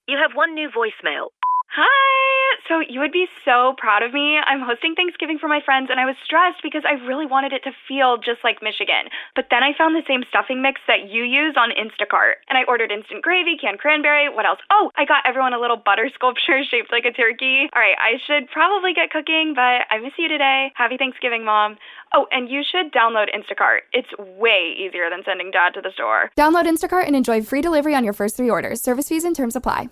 You have one new voicemail. Hi! So you would be so proud of me. I'm hosting Thanksgiving for my friends, and I was stressed because I really wanted it to feel just like Michigan. But then I found the same stuffing mix that you use on Instacart. And I ordered instant gravy, canned cranberry, what else? Oh, I got everyone a little butter sculpture shaped like a turkey. All right, I should probably get cooking, but I miss you today. Happy Thanksgiving, Mom. Oh, and you should download Instacart. It's way easier than sending Dad to the store. Download Instacart and enjoy free delivery on your first 3 orders. Service fees and terms apply.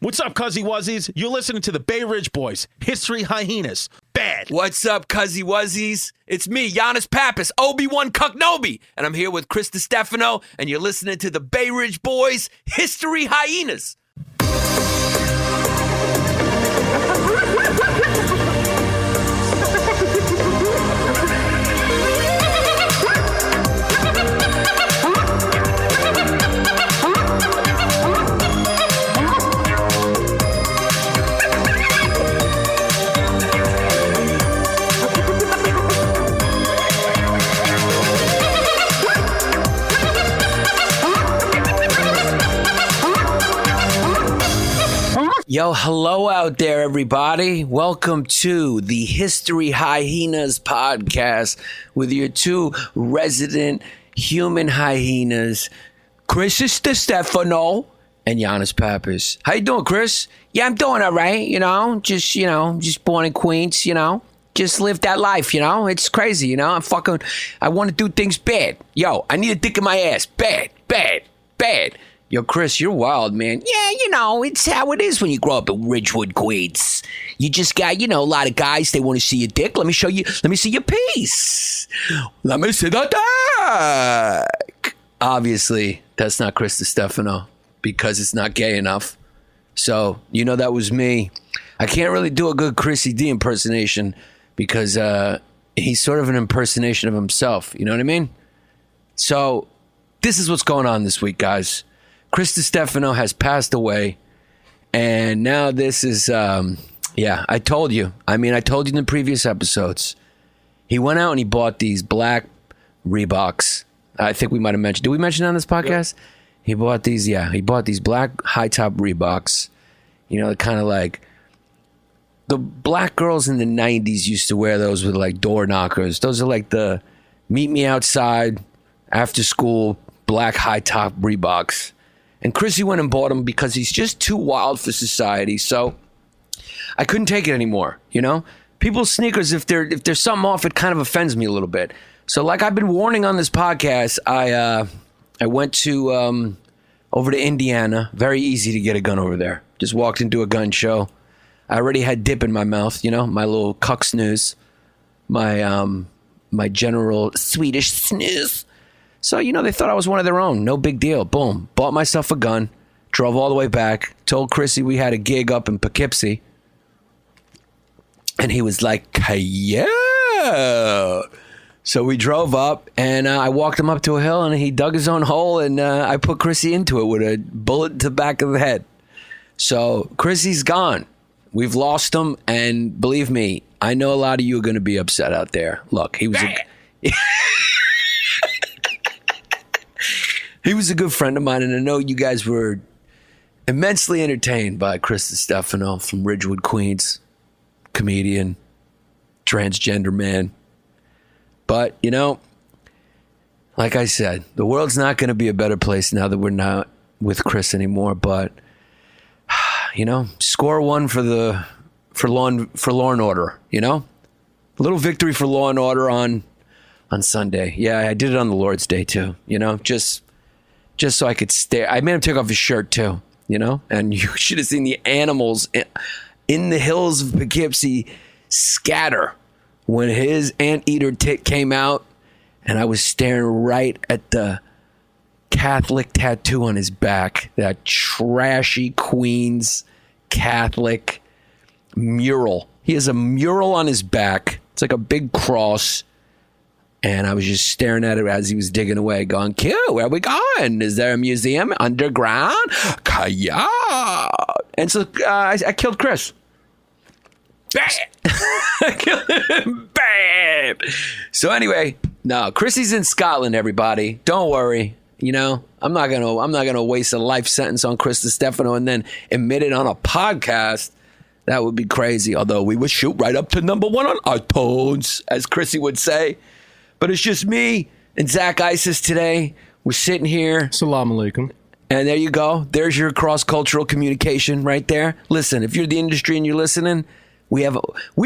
What's up, Cuzzy Wuzzies? You're listening to the Bay Ridge Boys, History Hyenas. Bad. What's up, Cuzzy Wuzzies? It's me, Yannis Pappas, Obi-Wan Cucknobi, and I'm here with Chris DiStefano, and you're listening to the Bay Ridge Boys, History Hyenas. Yo, hello out there, everybody. Welcome to the History Hyenas podcast with your two resident human hyenas, Chris DiStefano and Yannis Pappas. How you doing, Chris? Yeah, I'm doing all right, just born in Queens, just live that life, it's crazy, I want to do things bad. Yo, I need a dick in my ass. Bad. Yo, Chris, you're wild, man. Yeah, it's how it is when you grow up in Ridgewood, Queens. You just got, a lot of guys, they want to see your dick. Let me see your piece. Let me see the dick. Obviously, that's not Chris DiStefano because it's not gay enough. So, that was me. I can't really do a good Chrissy D impersonation because he's sort of an impersonation of himself. You know what I mean? So, this is what's going on this week, guys. Chris DiStefano has passed away, and now this is, I told you. I told you in the previous episodes. He went out and he bought these black Reeboks. I think we might have mentioned. Did we mention that on this podcast? Yep. He bought these black high-top Reeboks. Kind of like the black girls in the 90s used to wear those with like door knockers. Those are like the meet me outside after school black high-top Reeboks. And Chrissy went and bought them because he's just too wild for society. So I couldn't take it anymore. People's sneakers, if there's something off, it kind of offends me a little bit. So like I've been warning on this podcast, I went to over to Indiana. Very easy to get a gun over there. Just walked into a gun show. I already had dip in my mouth. My little cuck snooze, my general Swedish snooze. So, they thought I was one of their own. No big deal. Boom. Bought myself a gun. Drove all the way back. Told Chrissy we had a gig up in Poughkeepsie. And he was like, yeah. So we drove up, and I walked him up to a hill, and he dug his own hole, and I put Chrissy into it with a bullet to the back of the head. So Chrissy's gone. We've lost him, and believe me, I know a lot of you are going to be upset out there. Look, he was he was a good friend of mine, and I know you guys were immensely entertained by Chris DiStefano from Ridgewood, Queens, comedian, transgender man. But, like I said, the world's not going to be a better place now that we're not with Chris anymore. But, score one for Law and Order, A little victory for Law and Order on Sunday. Yeah, I did it on the Lord's Day too, just so I could stare. I made him take off his shirt too, and you should have seen the animals in the hills of Poughkeepsie scatter when his anteater tit came out, and I was staring right at the Catholic tattoo on his back, that trashy Queens Catholic mural. He has a mural on his back. It's like a big cross. And I was just staring at it as he was digging away, going, Q, where are we going? Is there a museum underground? Kaya. And so I killed Chris. I killed him. Bam. So anyway, no, Chrissy's in Scotland, everybody. Don't worry. You know, I'm not gonna waste a life sentence on Chris Stefano and then admit it on a podcast. That would be crazy. Although we would shoot right up to number 1 on iTunes, as Chrissy would say. But it's just me and Zack Isis today. We're sitting here. Assalamu alaikum. And there you go. There's your cross-cultural communication right there. Listen, if you're the industry and you're listening, we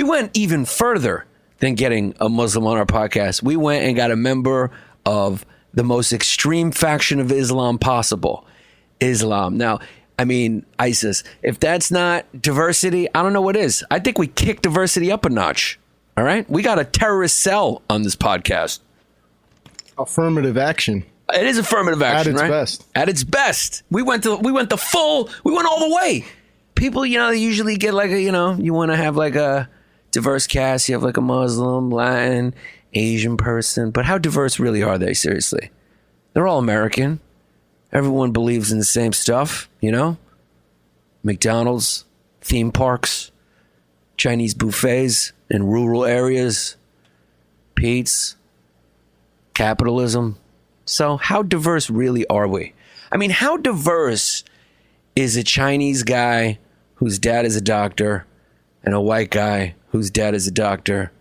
went even further than getting a Muslim on our podcast. We went and got a member of the most extreme faction of Islam possible, Islam. Now, I mean, ISIS, if that's not diversity, I don't know what is. I think we kicked diversity up a notch. All right? We got a terrorist cell on this podcast. Affirmative action. It is affirmative action, right? At its best. At its best. We went all the way. People, you know, they usually get like you want to have like a diverse cast. You have like a Muslim, Latin, Asian person. But how diverse really are they, seriously? They're all American. Everyone believes in the same stuff, you know? McDonald's, theme parks, Chinese buffets in rural areas, Pete's, capitalism. So how diverse really are we? I mean, how diverse is a Chinese guy whose dad is a doctor and a white guy whose dad is a doctor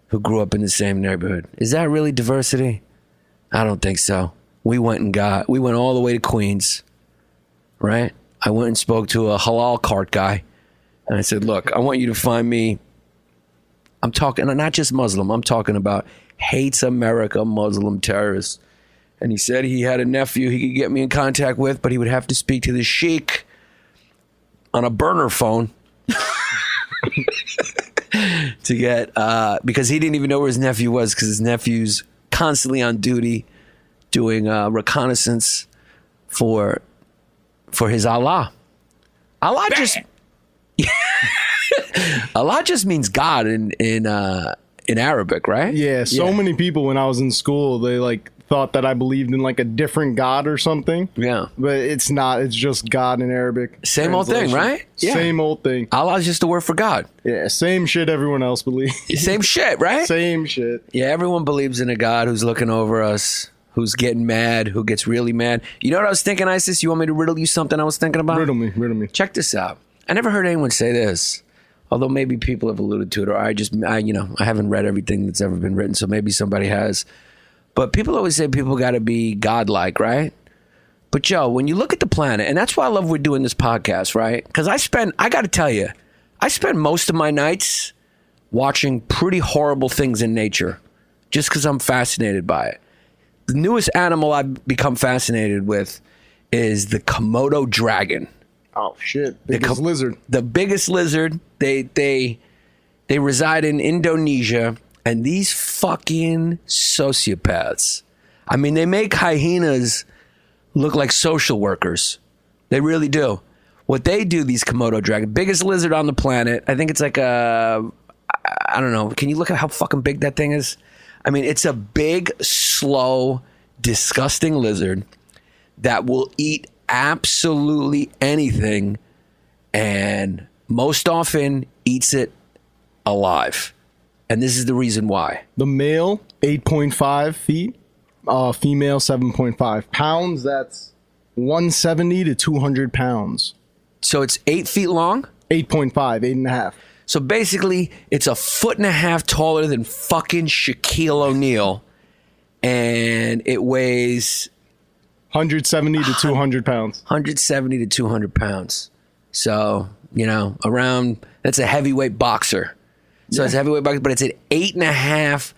who grew up in the same neighborhood? Is that really diversity? I don't think so. We went all the way to Queens, right? I went and spoke to a halal cart guy. And I said, look, I want you to find me. I'm talking not just Muslim. I'm talking about hates America Muslim terrorists. And he said he had a nephew he could get me in contact with, but he would have to speak to the sheikh on a burner phone to get, because he didn't even know where his nephew was, because his nephew's constantly on duty doing reconnaissance for his Allah. Allah just means God in Arabic, right? Yeah, so many people when I was in school, they like thought that I believed in like a different God or something. Yeah. But it's not. It's just God in Arabic. Same old thing, right? Yeah. Same old thing. Allah is just a word for God. Yeah, same shit everyone else believes. Same shit, right? Same shit. Yeah, everyone believes in a God who's looking over us, who's getting mad, who gets really mad. You know what I was thinking, Isis? You want me to riddle you something I was thinking about? Riddle me. Check this out. I never heard anyone say this, although maybe people have alluded to it, or I haven't read everything that's ever been written, so maybe somebody has. But people always say people got to be godlike, right? But Joe, when you look at the planet, and that's why I love we're doing this podcast, right? Because I got to tell you, I spend most of my nights watching pretty horrible things in nature, just because I'm fascinated by it. The newest animal I've become fascinated with is the Komodo dragon. Oh shit! Biggest lizard. The biggest lizard. They reside in Indonesia, and these fucking sociopaths. I mean, they make hyenas look like social workers. They really do. What they do, these Komodo dragon, biggest lizard on the planet. I think it's like I don't know. Can you look at how fucking big that thing is? I mean, it's a big, slow, disgusting lizard that will eat absolutely anything, and most often eats it alive. And this is the reason why. The male, 8.5 feet. Female, 7.5 pounds. That's 170 to 200 pounds. So it's 8 feet long? 8.5, 8.5. So basically, it's a foot and a half taller than fucking Shaquille O'Neal. And it weighs 170 to 200 pounds. 170 to 200 pounds. So, that's a heavyweight boxer. So it's a heavyweight boxer, but it's at 8.5.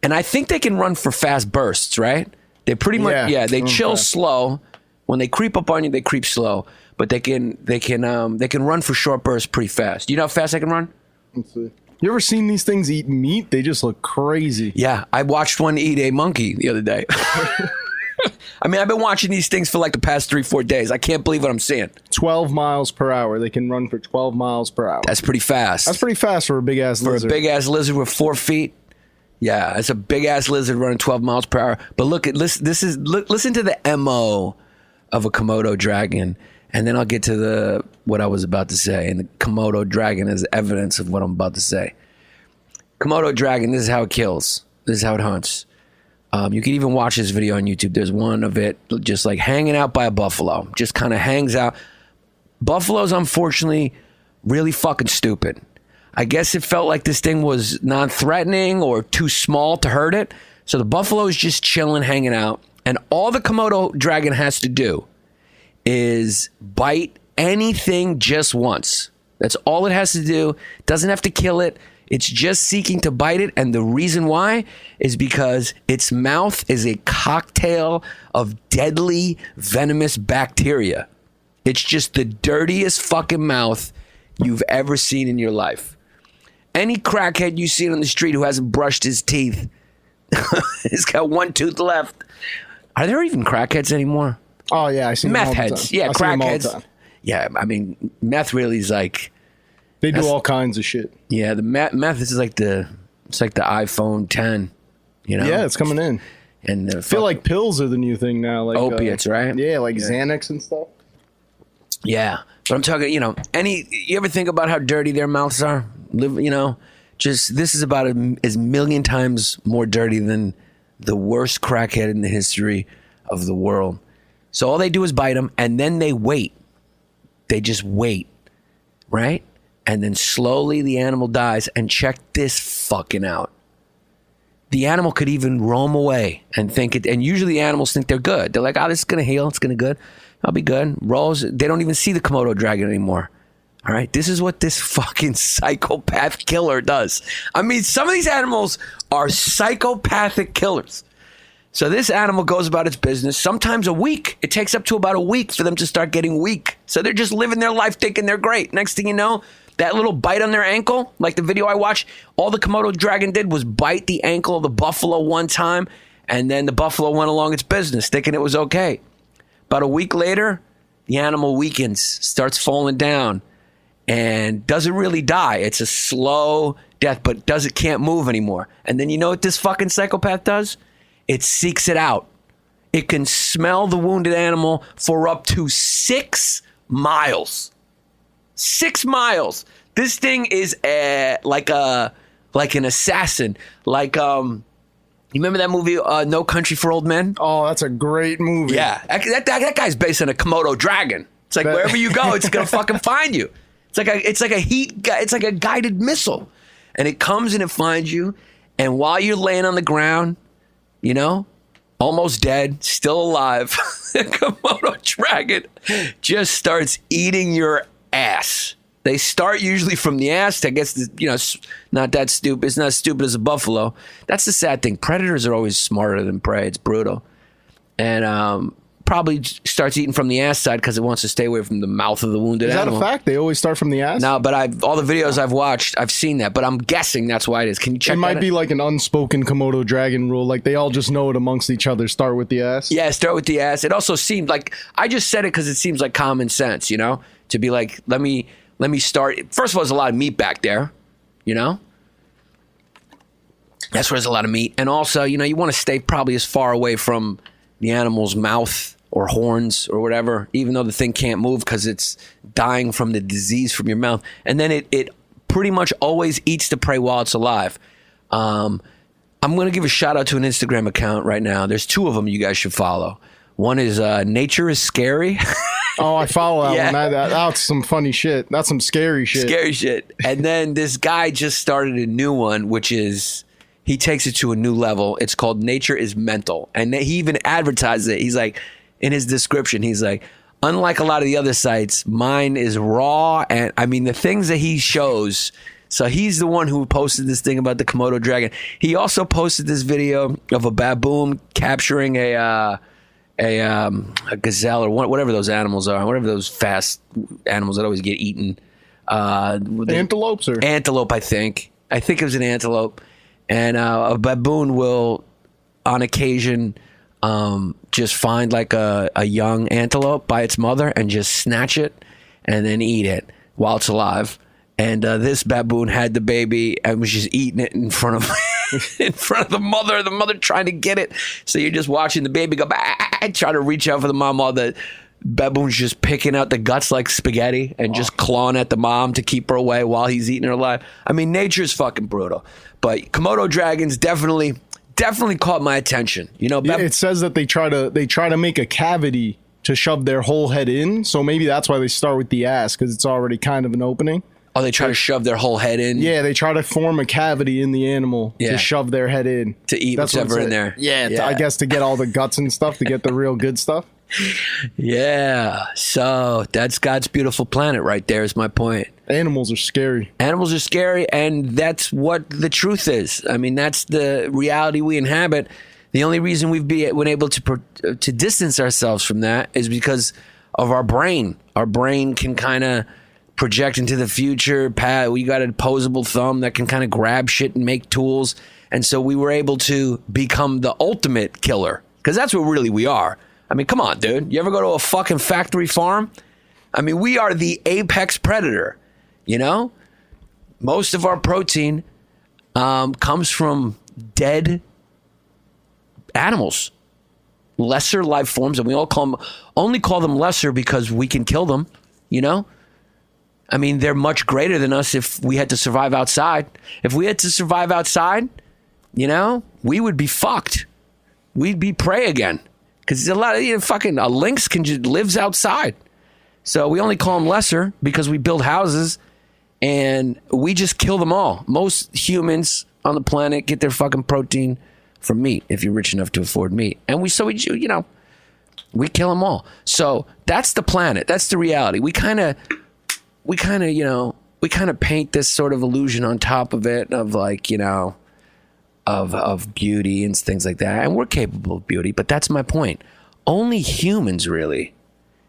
And I think they can run for fast bursts, right? They pretty much, they chill slow. When they creep up on you, they creep slow. But they can run for short bursts pretty fast. You know how fast they can run? Let's see. You ever seen these things eat meat? They just look crazy. Yeah, I watched one eat a monkey the other day. I mean, I've been watching these things for like the past 3-4 days. I can't believe what I'm seeing. 12 miles per hour. They can run for 12 miles per hour. That's pretty fast. That's pretty fast for a big-ass lizard. For a big-ass lizard with 4 feet. Yeah, it's a big-ass lizard running 12 miles per hour. But listen to the MO of a Komodo dragon, and then I'll get to what I was about to say. And the Komodo dragon is evidence of what I'm about to say. Komodo dragon, this is how it kills. This is how it hunts. You can even watch this video on YouTube. There's one of it just like hanging out by a buffalo. Just kind of hangs out. Buffaloes, unfortunately, really fucking stupid. I guess it felt like this thing was non-threatening or too small to hurt it. So the buffalo is just chilling, hanging out. And all the Komodo dragon has to do is bite anything just once. That's all it has to do. Doesn't have to kill it. It's just seeking to bite it. And the reason why is because its mouth is a cocktail of deadly venomous bacteria. It's just the dirtiest fucking mouth you've ever seen in your life. Any crackhead you see on the street who hasn't brushed his teeth, he's got one tooth left. Are there even crackheads anymore? Oh yeah, I see them all Meth the heads. time. Yeah, I see them all the crackheads. time. Yeah, I mean, meth really is like, They do all kinds of shit. yeah, the meth is like it's like the iPhone 10, you know? Yeah, it's coming in. And the I feel like pills are the new thing now. Like opiates, right? Yeah, like Xanax and stuff. Yeah, but I'm talking, you ever think about how dirty their mouths are? Just this is about as million times more dirty than the worst crackhead in the history of the world. So all they do is bite them, and then they wait. They just wait, right? And then slowly the animal dies. And check this fucking out. The animal could even roam away and think it. And usually animals think they're good. They're like, oh, this is going to heal. It's going to good. I'll be good. Rolls. They don't even see the Komodo dragon anymore. All right. This is what this fucking psychopath killer does. I mean, some of these animals are psychopathic killers. So this animal goes about its business, sometimes a week. It takes up to about a week for them to start getting weak. So they're just living their life thinking they're great. Next thing you know, that little bite on their ankle, like the video I watched, all the Komodo dragon did was bite the ankle of the buffalo one time, and then the buffalo went along its business, thinking it was okay. About a week later, the animal weakens, starts falling down, and doesn't really die. It's a slow death, but can't move anymore. And then you know what this fucking psychopath does? It seeks it out. It can smell the wounded animal for up to 6 miles. 6 miles. This thing is like an assassin. Like you remember that movie No Country for Old Men? Oh, that's a great movie. Yeah, that guy's based on a Komodo dragon. It's like wherever you go, it's gonna fucking find you. It's like a guided missile, and it comes and it finds you. And while you're laying on the ground, almost dead, still alive, the Komodo dragon just starts eating your ass. They start usually from the ass. I guess, it's not that stupid. It's not as stupid as a buffalo. That's the sad thing. Predators are always smarter than prey. It's brutal. And probably starts eating from the ass side because it wants to stay away from the mouth of the wounded animal. Is that a fact? They always start from the ass? No, but all the videos I've watched, I've seen that. But I'm guessing that's why it is. Can you check it that might out? be like an unspoken Komodo dragon rule. Like they all just know it amongst each other. Start with the ass. Yeah, start with the ass. It also seemed like, I just said it because it seems like common sense, to be like, let me start. First of all, there's a lot of meat back there, That's where there's a lot of meat. And also, you want to stay probably as far away from the animal's mouth or horns or whatever, even though the thing can't move because it's dying from the disease from your mouth. And then it pretty much always eats the prey while it's alive. I'm going to give a shout out to an Instagram account right now. There's 2 of them you guys should follow. One is Nature is Scary. Oh, I follow that Yeah. one. That's some funny shit. That's some scary shit. Scary shit. And then this guy just started a new one, which is, he takes it to a new level. It's called Nature is Mental. And he even advertises it. He's like, in his description, he's like, unlike a lot of the other sites, mine is raw. And I mean, the things that he shows. So he's the one who posted this thing about the Komodo dragon. He also posted this video of a baboon capturing a gazelle or whatever those animals are, whatever those fast animals that always get eaten. Antelopes or Antelope, I think. It was an antelope. And a baboon will, on occasion, just find like a young antelope by its mother and just snatch it and then eat it while it's alive. And this baboon had the baby and was just eating it in front of the mother trying to get it. So you're just watching the baby go back, try to reach out for the mom while the baboon's just picking out the guts like spaghetti and just clawing at the mom to keep her away while he's eating her alive. I mean, nature's fucking brutal. But Komodo dragons, definitely definitely caught my attention. You know, Yeah, it says that they try to make a cavity to shove their whole head in. So maybe that's why they start with the ass, because it's already kind of an opening. Oh, they try to shove their whole head in? Yeah, they try to form a cavity in the animal to shove their head in. To eat whatever in there. Yeah, I guess to get all the guts and stuff, to get the real good stuff. Yeah, so that's God's beautiful planet right there is my point. Animals are scary. Animals are scary, and that's what the truth is. I mean, that's the reality we inhabit. The only reason we've been able to distance ourselves from that is because of our brain. Our brain can kind of project into the future. We got a opposable thumb that can kind of grab shit and make tools. And so we were able to become the ultimate killer, because that's what really we are. I mean, come on, dude. You ever go to a fucking factory farm? I mean, we are the apex predator, you know? Most of our protein comes from dead animals, lesser life forms, and we only call them lesser because we can kill them, you know? I mean, they're much greater than us if we had to survive outside. If we had to survive outside, you know, we would be fucked. We'd be prey again. Because a lot of fucking a lynx lives outside. So we only call them lesser because we build houses and we just kill them all. Most humans on the planet get their fucking protein from meat, if you're rich enough to afford meat. And we kill them all. So that's the planet. That's the reality. We kind of paint this sort of illusion on top of it of like, you know, of beauty and things like that. And we're capable of beauty, but that's my point. Only humans really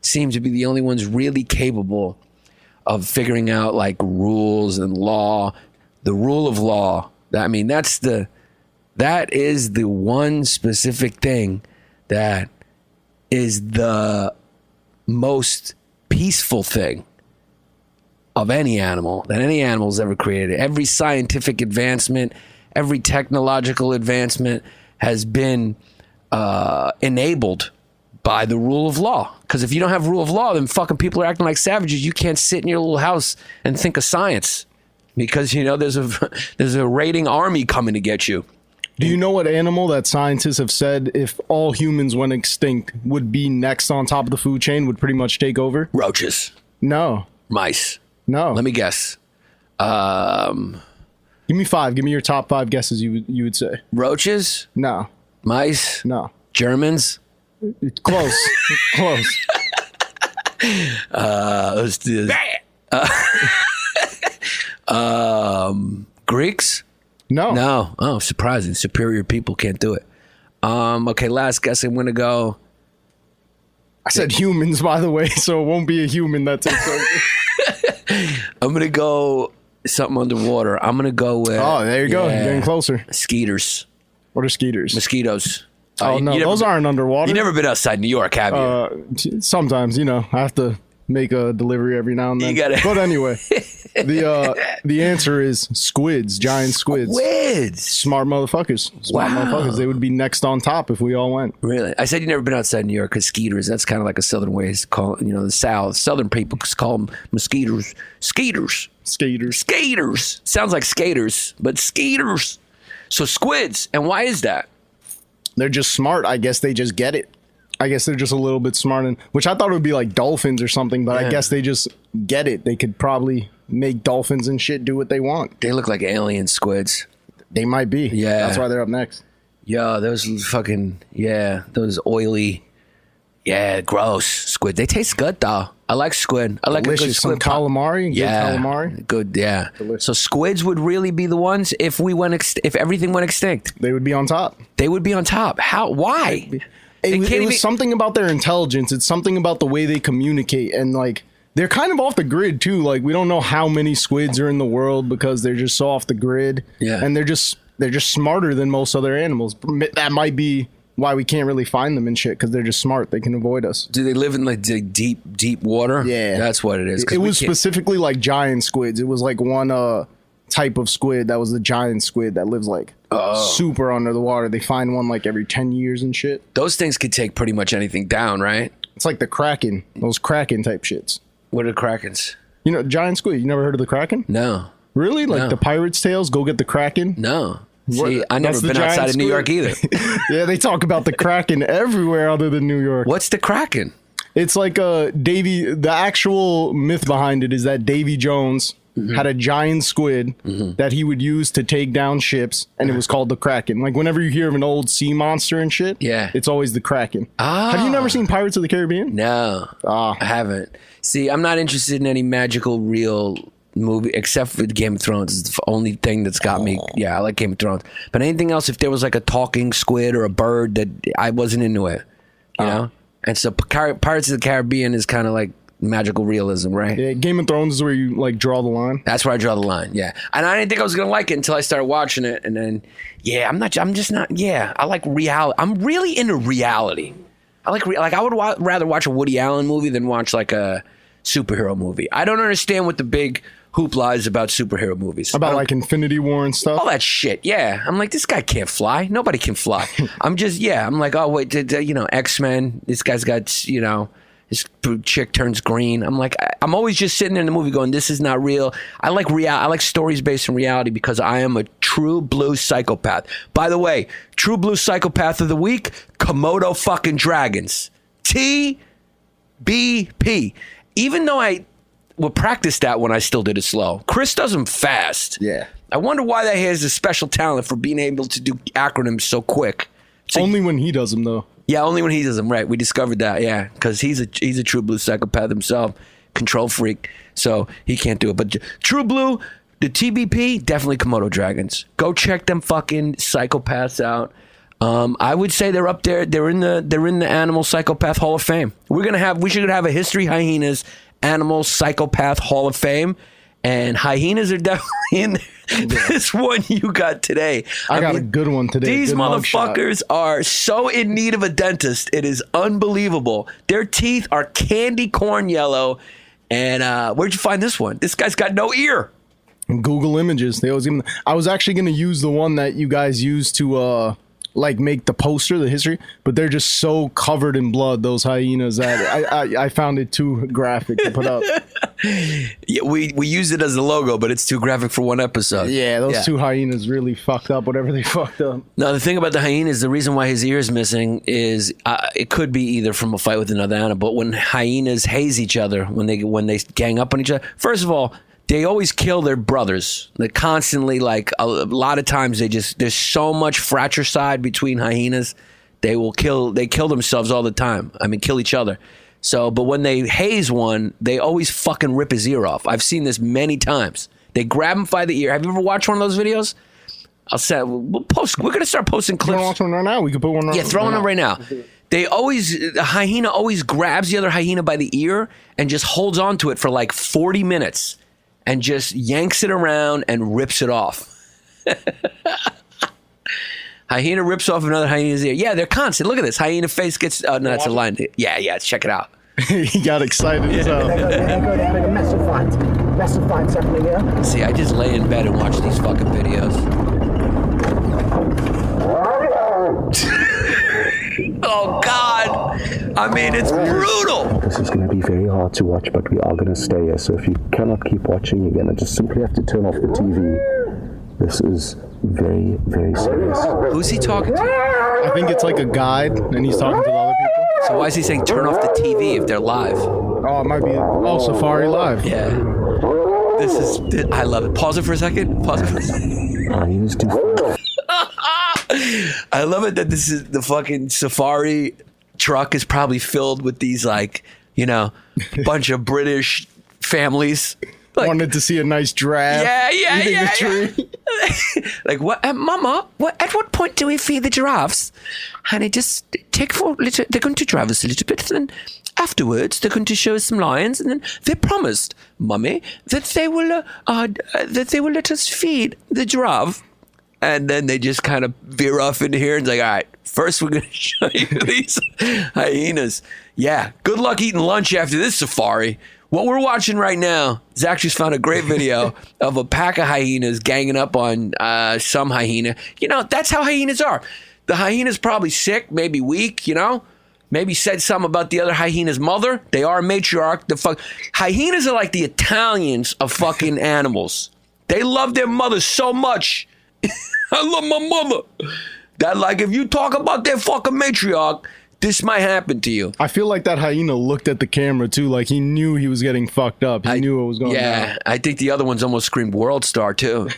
seem to be the only ones really capable of figuring out like rules and law, the rule of law. I mean, that is the one specific thing that is the most peaceful thing of any animal that any animal's ever created. Every scientific advancement, every technological advancement has been enabled by the rule of law. Because if you don't have rule of law, then fucking people are acting like savages. You can't sit in your little house and think of science because, you know, there's a raiding army coming to get you. Do you know what animal that scientists have said if all humans went extinct would be next on top of the food chain, would pretty much take over? Roaches. No. Mice. No. Let me guess. Give me 5. Give me your top 5 guesses you would say. Roaches? No. Mice? No. Germans? Close. Close. Let's do this. Greeks? No. No. Oh, surprising. Superior people can't do it. Okay, last guess. I'm going to go. I said humans, by the way, so it won't be a human that takes over. I'm going to go something underwater. I'm going to go with. Oh, there you go. You're getting closer. Skeeters. What are skeeters? Mosquitoes. Oh, no, those aren't underwater. You've never been outside New York, have you? Sometimes, you know, I have to make a delivery every now and then. But anyway, the answer is squids, giant squids. Squids. Smart motherfuckers. Smart motherfuckers. They would be next on top if we all went. Really? I said you've never been outside New York because skeeters, that's kind of like a southern way to call it. You know, the South. Southern people call them mosquitoes. Skeeters. Skaters. Skaters. Sounds like skaters, but skeeters. So squids. And why is that? They're just smart. I guess they just get it. I guess they're just a little bit smart, which I thought it would be like dolphins or something, but I guess they just get it. They could probably make dolphins and shit do what they want. They look like alien squids. They might be. Yeah. That's why they're up next. Yeah, those fucking, those oily, gross squid. They taste good, though. I like squid. I like delicious. A good squid. Some calamari. Yeah. Good calamari. Good, yeah. Delicious. So squids would really be the ones if if everything went extinct. They would be on top. They would be on top. How? Why? It was something about their intelligence. It's something about the way they communicate. And, like, they're kind of off the grid, too. Like, we don't know how many squids are in the world because they're just so off the grid. Yeah. And they're just smarter than most other animals. That might be why we can't really find them and shit, because they're just smart. They can avoid us. Do they live in, like, deep water? Yeah. That's what it is. It was specifically, like, giant squids. It was, like, one type of squid that was the giant squid that lives, like, super under the water. They find one, like, every 10 years and shit. Those things could take pretty much anything down, right? It's like the Kraken. Those Kraken type shits. What are Krakens? You know, giant squid. You never heard of the Kraken? No. Really? Like the Pirate's Tales? Go get the Kraken? No. See, I never been outside of New York either. Yeah, they talk about the Kraken everywhere other than New York. What's the Kraken? It's like the actual myth behind it is that Davy Jones had a giant squid that he would use to take down ships, and it was called the Kraken. Like whenever you hear of an old sea monster and shit, it's always the Kraken. Have you never seen Pirates of the Caribbean? No, I haven't. See, I'm not interested in any magical real movie except for Game of Thrones. It's the only thing that's got me. Yeah, I like Game of Thrones, but anything else, if there was like a talking squid or a bird, that I wasn't into it, you know. And so Pirates of the Caribbean is kind of like magical realism, right? Yeah, Game of Thrones is where you like draw the line. That's where I draw the line. Yeah, and I didn't think I was gonna like it until I started watching it, and then I'm just not. Yeah, I like reality. I'm really into reality. I like I would rather watch a Woody Allen movie than watch like a superhero movie. I don't understand what the big hoopla is about superhero movies. About like Infinity War and stuff? All that shit, yeah. I'm like, this guy can't fly. Nobody can fly. I'm like, oh, wait, X-Men, this guy's got, this chick turns green. I'm like, I'm always just sitting in the movie going, this is not real. I like stories based in reality because I am a true blue psychopath. By the way, true blue psychopath of the week, Komodo fucking dragons. TBP. Even though I would practice that when I still did it slow. Chris does them fast. Yeah. I wonder why that he has a special talent for being able to do acronyms so quick. Only when he does them, though. Yeah, only when he does them, right. We discovered that, yeah, because he's a true blue psychopath himself, control freak, so he can't do it. But true blue, the TBP, definitely Komodo dragons. Go check them fucking psychopaths out. I would say they're up there. They're in the Animal Psychopath Hall of Fame. We should have a History Hyenas Animal Psychopath Hall of Fame, and hyenas are definitely in there. This one you got today. I got a good one today. These motherfuckers are so in need of a dentist. It is unbelievable. Their teeth are candy corn yellow. And where'd you find this one? This guy's got no ear. Google Images. I was actually going to use the one that you guys used to like make the poster, the history, but they're just so covered in blood, those hyenas, that I found it too graphic to put up. Yeah, we used it as a logo, but it's too graphic for one episode. Yeah, those two hyenas really fucked up whatever they fucked up. No, the thing about the hyenas, the reason why his ear is missing is it could be either from a fight with another animal, but when hyenas haze each other, when they gang up on each other, first of all, they always kill their brothers. They constantly, like, a lot of times there's so much fratricide between hyenas. They kill themselves all the time. I mean, kill each other. So, but when they haze one, they always fucking rip his ear off. I've seen this many times. They grab him by the ear. Have you ever watched one of those videos? We'll post. We're gonna start posting clips. You want to watch one right now? We can put one. Yeah, throw one up right now. The hyena always grabs the other hyena by the ear and just holds on to it for like 40 minutes. And just yanks it around and rips it off. Hyena rips off another hyena's ear. Yeah, they're constant. Look at this. Hyena face gets... Oh, no, that's a line. Yeah, check it out. He got excited as hell. See, I just lay in bed and watch these fucking videos. Oh, God. I mean, it's brutal. This is going to be very hard to watch, but we are going to stay here. So if you cannot keep watching, you're going to just simply have to turn off the TV. This is very, very serious. Who's he talking to? I think it's like a guide, and he's talking to the other people. So why is he saying turn off the TV if they're live? Oh, it might be... Oh, Safari Live. Yeah. I love it. Pause it for a second. I love it that this is the fucking Safari truck is probably filled with these, like, bunch of British families. Like, wanted to see a nice giraffe. Yeah. A tree. Like, what, Mama? At what point do we feed the giraffes? Honey, just take they're going to drive us a little bit, and then afterwards they're going to show us some lions, and then they promised, Mummy, that they will let us feed the giraffe. And then they just kind of veer off into here and it's like, all right, first we're going to show you these hyenas. Yeah, good luck eating lunch after this safari. What we're watching right now, Zach just found a great video of a pack of hyenas ganging up on some hyena. That's how hyenas are. The hyena's probably sick, maybe weak, maybe said something about the other hyena's mother. They are a matriarch. Hyenas are like the Italians of fucking animals. They love their mothers so much. I love my mother. That, like, if you talk about that fucking matriarch, this might happen to you. I feel like that hyena looked at the camera too, like he knew he was getting fucked up. He knew what was going on. Yeah, I think the other ones almost screamed world star too.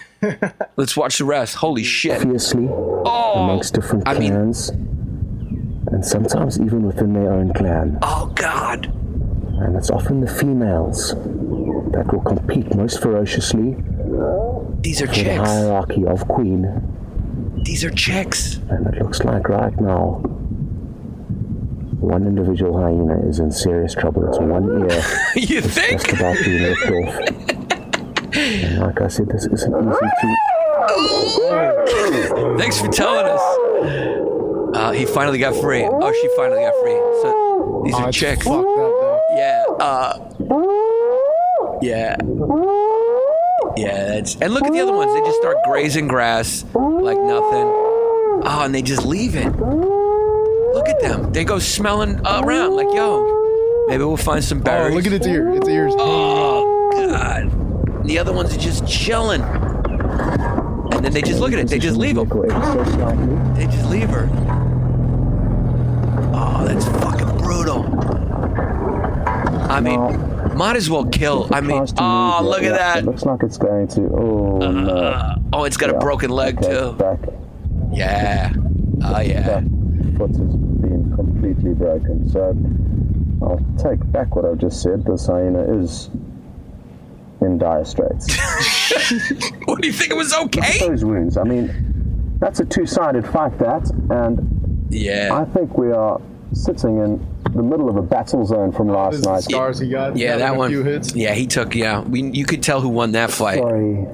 Let's watch the rest. Holy shit. Fiercely amongst different clans, and sometimes even within their own clan. Oh, God. And it's often the females that will compete most ferociously. These are for chicks. the hierarchy of queen. These are chicks. And it looks like right now, one individual hyena is in serious trouble. It's one ear. You think? Just about being ripped off. And like I said, this isn't easy to... Thanks for telling us. He finally got free. Oh, she finally got free. So these are chicks. Fucked up, Yeah. And look at the other ones. They just start grazing grass like nothing. Oh, and they just leave it. Look at them. They go smelling around like, yo, maybe we'll find some berries. look at its ear. Its ears. Oh, God. The other ones are just chilling. And then they just look at it. They just leave them. They just leave her. Oh, that's fucking brutal. I mean, might as well kill. I mean, oh, look at that. It looks like it's going to. Oh, no. Oh, it's got a broken leg, too. Back. Yeah. Oh, yeah. That foot has been completely broken. So I'll take back what I've just said. This hyena is in dire straits. What, do you think it was okay? Look at those wounds. I mean, that's a two-sided fight, that. And yeah, I think we are sitting in the middle of a battle zone from last night. Scars he got. Yeah, that one. A few hits. Yeah, he took. Yeah, you could tell who won that fight. Sorry.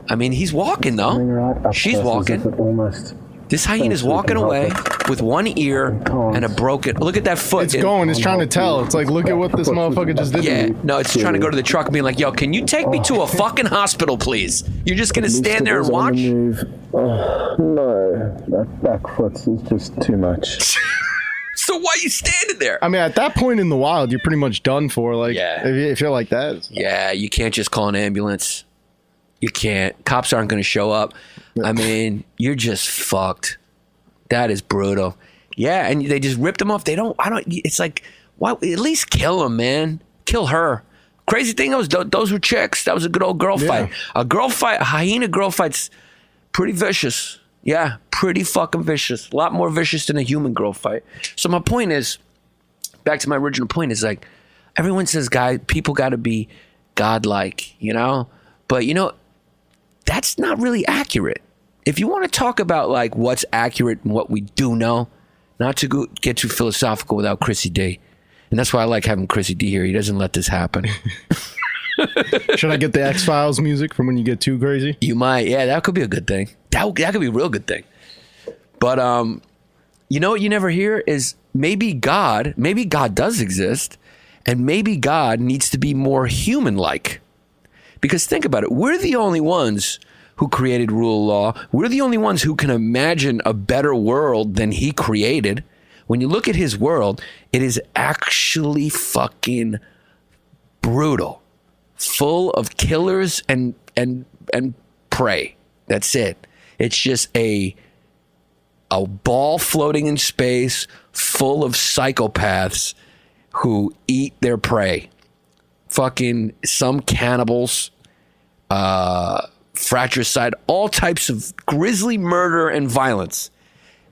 I mean, he's walking though. Right She's walking. Almost. This hyena's walking away with one ear and a broken. Look at that foot. It's going. It's trying to tell. It's like, look at what this motherfucker just did. Yeah, to me. no, it's trying to go to the truck and being like, yo, can you take me to a fucking hospital, please? You're just gonna stand there and watch? Oh, no, that back foot is just too much. So why are you standing there? I mean, at that point in the wild, you're pretty much done for. Like, Yeah. if you're like that. Yeah, you can't just call an ambulance. You can't. Cops aren't going to show up. I mean, you're just fucked. That is brutal. Yeah, and they just ripped them off. It's like, why? At least kill them, man. Kill her. Crazy thing was, those were chicks. That was a good old girl fight. A hyena girl fight's pretty vicious. Yeah, pretty fucking vicious. A lot more vicious than a human girl fight. So my point is, back to my original point, is like, everyone says, people got to be godlike, you know? But, you know, that's not really accurate. If you want to talk about, like, what's accurate and what we do know, not to get too philosophical without Chrissy D. And that's why I like having Chrissy D here. He doesn't let this happen. Should I get the X-Files music from when you get too crazy? You might. Yeah, that could be a good thing. That could be a real good thing. But, you know what you never hear is maybe God does exist, and maybe God needs to be more human-like. Because think about it. We're the only ones who created rule of law. We're the only ones who can imagine a better world than he created. When you look at his world, it is actually fucking brutal. Full of killers and prey. That's it. It's just a ball floating in space full of psychopaths who eat their prey. Fucking some cannibals, fratricide, all types of grisly murder and violence.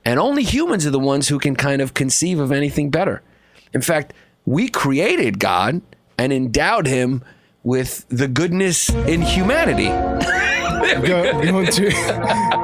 And only humans are the ones who can kind of conceive of anything better. In fact, we created God and endowed him with the goodness in humanity.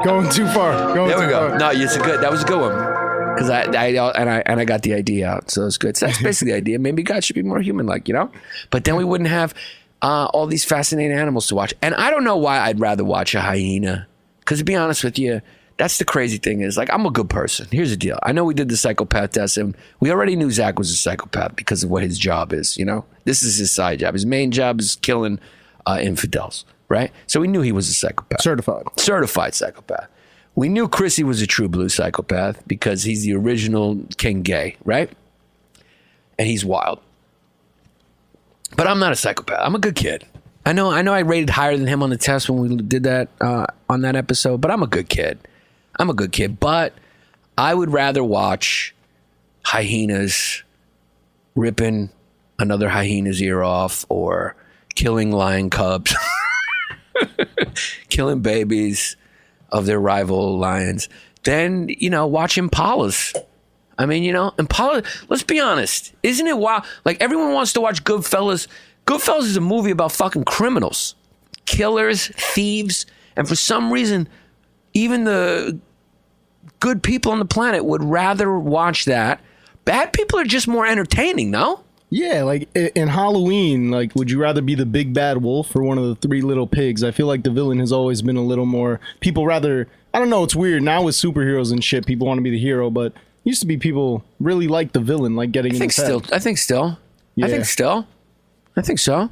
Going too far. There we go. No, that was a good one. Because I got the idea out, so it's good. So that's basically the idea. Maybe God should be more human-like, you know? But then we wouldn't have all these fascinating animals to watch. And I don't know why I'd rather watch a hyena. Because to be honest with you, that's the crazy thing is, like, I'm a good person. Here's the deal. I know we did the psychopath test, and we already knew Zach was a psychopath because of what his job is, you know? This is his side job. His main job is killing infidels, right? So we knew he was a psychopath. Certified psychopath. We knew Chrissy was a true blue psychopath because he's the original king gay, right? And he's wild. But I'm not a psychopath. I'm a good kid. I know I rated higher than him on the test when we did that on that episode, but I'm a good kid. I'm a good kid, but I would rather watch hyenas ripping another hyena's ear off or killing lion cubs, killing babies of their rival lions than, watch impalas. I mean, Impala, let's be honest. Isn't it wild? Like, everyone wants to watch Goodfellas. Goodfellas is a movie about fucking criminals, killers, thieves, and for some reason, even the good people on the planet would rather watch that. Bad people are just more entertaining, no? Yeah, like in Halloween, like, would you rather be the big bad wolf or one of the three little pigs? I feel like the villain has always been a little more, people rather, I don't know, it's weird. Now with superheroes and shit, people want to be the hero, but used to be people really like the villain, like getting in his head. I think still. Yeah. I think so.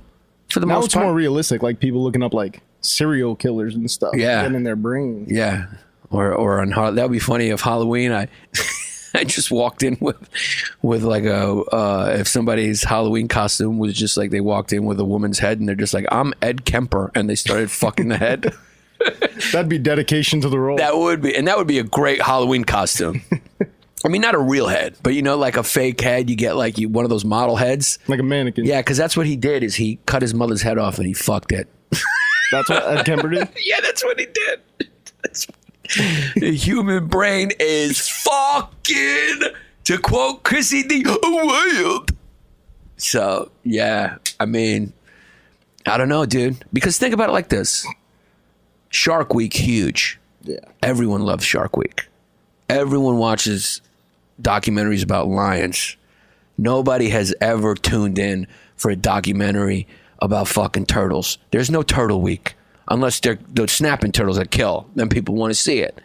For the now most it's part. more realistic, like people looking up like serial killers and stuff. Yeah. Getting in their brains. Yeah. Or on that would be funny if Halloween I just walked in with like if somebody's Halloween costume was just like they walked in with a woman's head and they're just like, I'm Ed Kemper, and they started fucking the head. That'd be dedication to the role. That would be a great Halloween costume. I mean, not a real head, but like a fake head. You get like one of those model heads, like a mannequin. Yeah, because that's what he did. Is he cut his mother's head off and he fucked it. That's what Ed Kemper did. Yeah, that's what he did. The human brain is fucking, to quote Chrissy D, wild. So yeah, I mean, I don't know, dude. Because think about it like this: Shark Week, huge. Yeah, everyone loves Shark Week. Everyone watches documentaries about lions. Nobody has ever tuned in for a documentary about fucking turtles. There's no Turtle Week unless they're the snapping turtles that kill. Then people want to see it.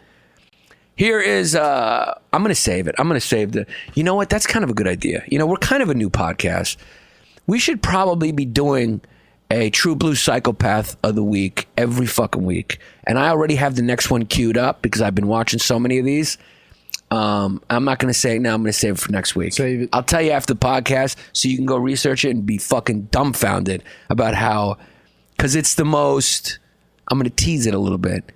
Here is, I'm going to save it. I'm going to save you know what? That's kind of a good idea. We're kind of a new podcast. We should probably be doing a True Blue Psychopath of the Week every fucking week. And I already have the next one queued up because I've been watching so many of these. I'm not going to say it now. I'm going to save it for next week. Save it. I'll tell you after the podcast so you can go research it and be fucking dumbfounded about how, because it's the most, I'm going to tease it a little bit.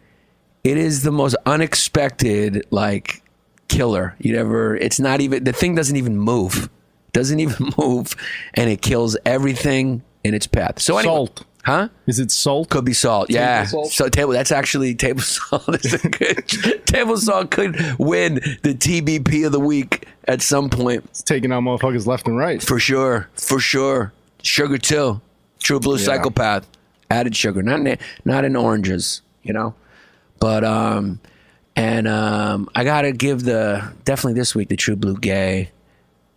It is the most unexpected, like, killer you'd ever, it's not even, the thing doesn't even move. Doesn't even move, and it kills everything in its path. So anyway, salt. Huh? Is it salt? Could be salt. Yeah. Salt? So that's actually table salt. Is a good table salt could win the TBP of the week at some point. It's taking out motherfuckers left and right. For sure. Sugar too. True Blue Psychopath. Added sugar, not in oranges, But I gotta give definitely this week the True Blue Gay,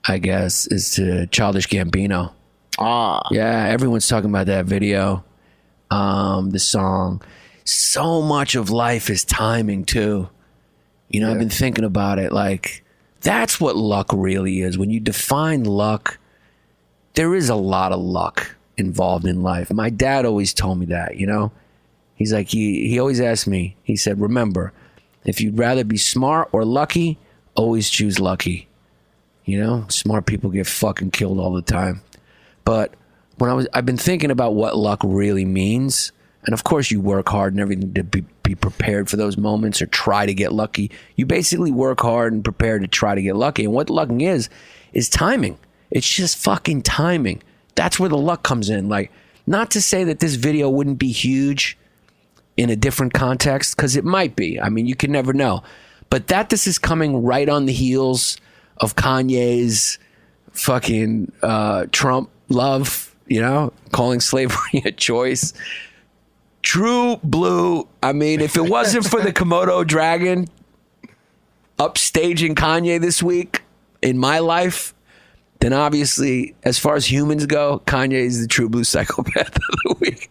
I guess, is to Childish Gambino. Yeah, everyone's talking about that video, the song. So much of life is timing too. I've been thinking about it. Like, that's what luck really is. When you define luck, there is a lot of luck involved in life. My dad always told me that, He's like, he always asked me, he said, remember, if you'd rather be smart or lucky, always choose lucky. Smart people get fucking killed all the time. But I've been thinking about what luck really means. And of course you work hard and everything to be prepared for those moments or try to get lucky. You basically work hard and prepare to try to get lucky. And what lucking is timing. It's just fucking timing. That's where the luck comes in. Like, not to say that this video wouldn't be huge in a different context, because it might be. I mean, you can never know. But this is coming right on the heels of Kanye's fucking Trump love, calling slavery a choice. True Blue, I mean, if it wasn't for the Komodo dragon upstaging Kanye this week in my life, then obviously, as far as humans go, Kanye is the True Blue Psychopath of the week.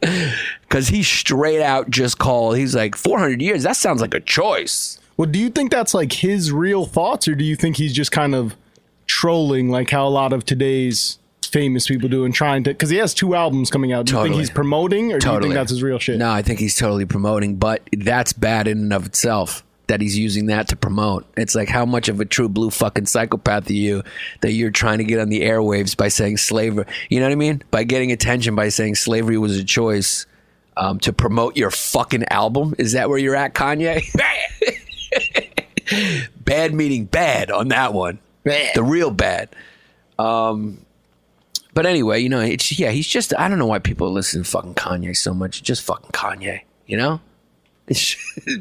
Because he straight out just called, he's like, 400 years, that sounds like a choice. Well, do you think that's like his real thoughts, or do you think he's just kind of trolling like how a lot of today's famous people do and trying to, because he has 2 albums coming out. Do you think he's promoting, or do you think that's his real shit? No, I think he's totally promoting, but that's bad in and of itself. That he's using that to promote. It's like, how much of a true blue fucking psychopath are you that you're trying to get on the airwaves by saying slavery? You know what I mean? By getting attention by saying slavery was a choice to promote your fucking album. Is that where you're at, Kanye? Bad meaning bad on that one. Bad. The real bad. But anyway, you know, he's just, I don't know why people listen to fucking Kanye so much. Just fucking Kanye, you know?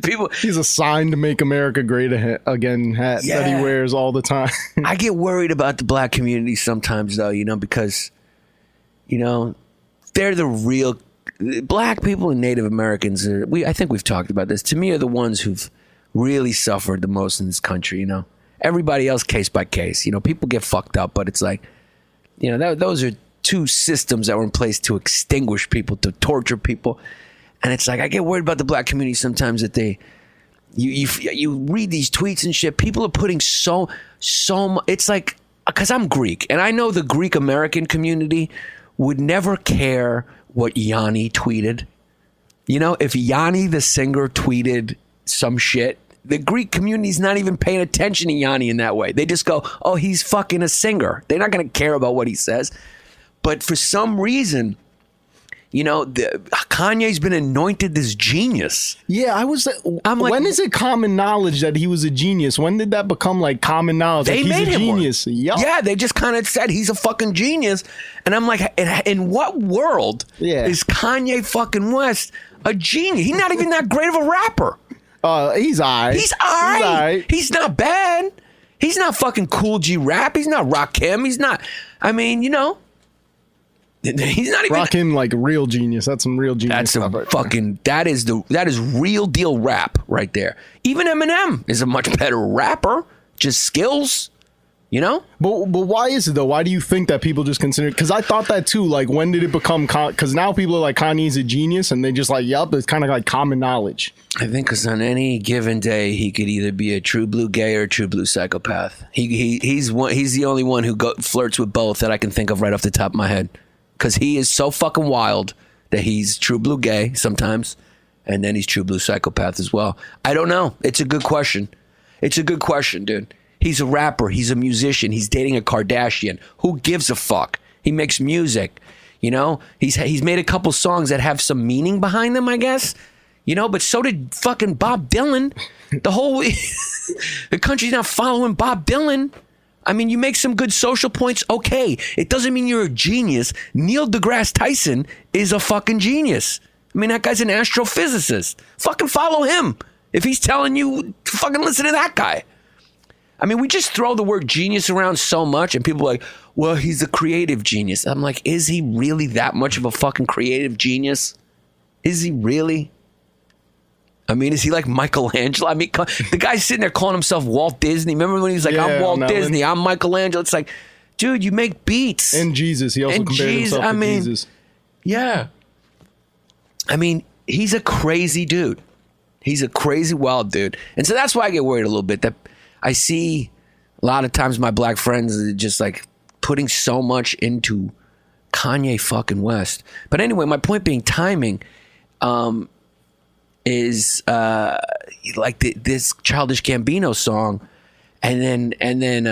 People. He's a sign to make America great again hat that he wears all the time. I get worried about the black community sometimes, though, you know, because, you know, they're the real black people and Native Americans. I think we've talked about this. To me, are the ones who've really suffered the most in this country. You know, everybody else case by case. You know, people get fucked up, but it's like, you know, those are two systems that were in place to extinguish people, to torture people. And it's like, I get worried about the black community sometimes that you read these tweets and shit. People are putting so much. It's like, because I'm Greek, and I know the Greek American community would never care what Yanni tweeted. You know, if Yanni the singer tweeted some shit, the Greek community's not even paying attention to Yanni in that way. They just go, oh, he's fucking a singer. They're not going to care about what he says. But for some reason, you know, Kanye's been anointed this genius. Yeah, I'm like, when is it common knowledge that he was a genius? When did that become like common knowledge? They like, made he's a him genius. Yeah, they just kind of said he's a fucking genius. And I'm like, in what world is Kanye fucking West a genius? He's not even that great of a rapper. He's all right. He's all right. He's not bad. He's not fucking Cool G Rap. He's not Rakim. He's not, I mean, you know, he's not even Rakim, like real genius. That's some real genius. That's stuff a right fucking that is real deal rap right there. Even Eminem is a much better rapper. Just skills, you know. But why is it though? Why do you think that people just consider? Because I thought that too. Like, when did it become? Because now people are like, Kanye's a genius, and they just like, yup, it's kind of like common knowledge. I think because on any given day, he could either be a true blue gay or a true blue psychopath. He's the only one who flirts with both that I can think of right off the top of my head. Because he is so fucking wild that he's true blue gay sometimes, and then he's true blue psychopath as well. I don't know. It's a good question. It's a good question, dude. He's a rapper. He's a musician. He's dating a Kardashian. Who gives a fuck? He makes music. You know, he's made a couple songs that have some meaning behind them, I guess. You know, but so did fucking Bob Dylan. The whole the country's not following Bob Dylan. I mean, you make some good social points, okay. It doesn't mean you're a genius. Neil deGrasse Tyson is a fucking genius. I mean, that guy's an astrophysicist. Fucking follow him. If he's telling you, fucking listen to that guy. I mean, we just throw the word genius around so much, and people are like, well, he's a creative genius. I'm like, is he really that much of a fucking creative genius? Is he really? I mean, is he like Michelangelo? I mean, the guy's sitting there calling himself Walt Disney. Remember when he was like, I'm Walt Disney, I'm Michelangelo? It's like, dude, you make beats. And Jesus. He also compared himself to Jesus. Yeah. I mean, he's a crazy dude. He's a crazy, wild dude. And so that's why I get worried a little bit. That I see a lot of times my black friends are just like putting so much into Kanye fucking West. But anyway, my point being timing. Is like this Childish Gambino song, and then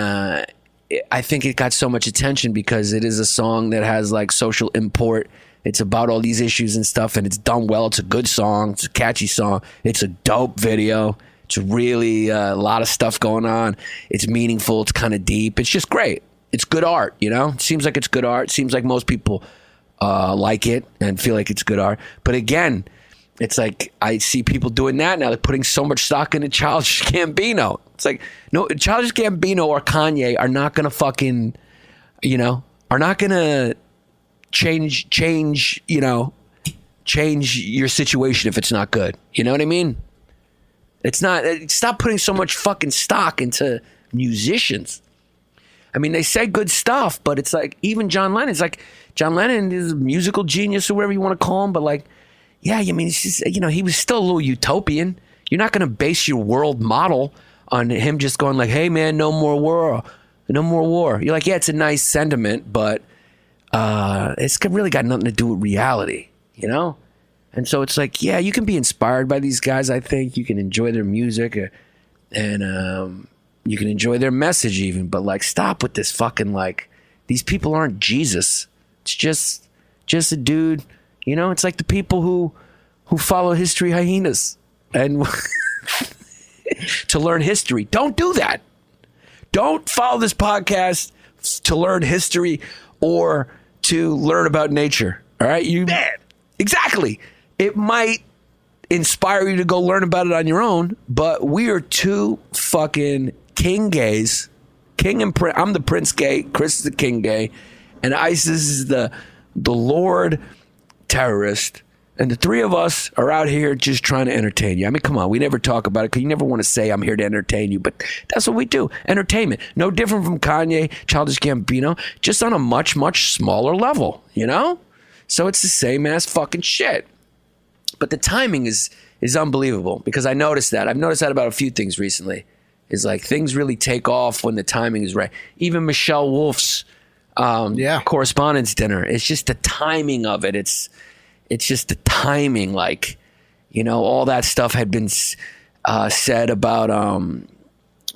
I think it got so much attention because it is a song that has like social import. It's about all these issues and stuff, and it's done well. It's a good song. It's a catchy song. It's a dope video. It's really a lot of stuff going on. It's meaningful. It's kind of deep. It's just great. It's good art, you know? It seems like it's good art. It seems like most people like it and feel like it's good art. But again, it's like I see people doing that now. They're putting so much stock into Childish Gambino. It's like, no, Childish Gambino or Kanye are not going to fucking, you know, are not going to change your situation if it's not good. You know what I mean? It's not, stop putting so much fucking stock into musicians. I mean, they say good stuff, but it's like, even John Lennon, it's like, John Lennon is a musical genius or whatever you want to call him, but like, yeah, I mean, it's just, you know, he was still a little utopian. You're not going to base your world model on him just going like, hey, man, no more war. No more war. You're like, yeah, it's a nice sentiment, but it's really got nothing to do with reality, you know? And so it's like, yeah, you can be inspired by these guys, I think. You can enjoy their music and you can enjoy their message even. But, like, stop with this fucking, like, these people aren't Jesus. It's just a dude. You know, it's like the people who follow History Hyenas. And to learn history. Don't do that. Don't follow this podcast to learn history or to learn about nature. All right? Exactly. It might inspire you to go learn about it on your own, but we are two fucking king gays. King and prince. I'm the prince gay. Chris is the king gay. And Isis is the Lord terrorist. And the three of us are out here just trying to entertain you. I mean, come on. We never talk about it because you never want to say I'm here to entertain you. But that's what we do. Entertainment. No different from Kanye, Childish Gambino, just on a much, much smaller level, you know? So it's the same ass fucking shit. But the timing is unbelievable because I noticed that. I've noticed that about a few things recently. Is like things really take off when the timing is right. Even Michelle Wolf's correspondence dinner. It's just the timing of it. It's just the timing. Like, you know, all that stuff had been said about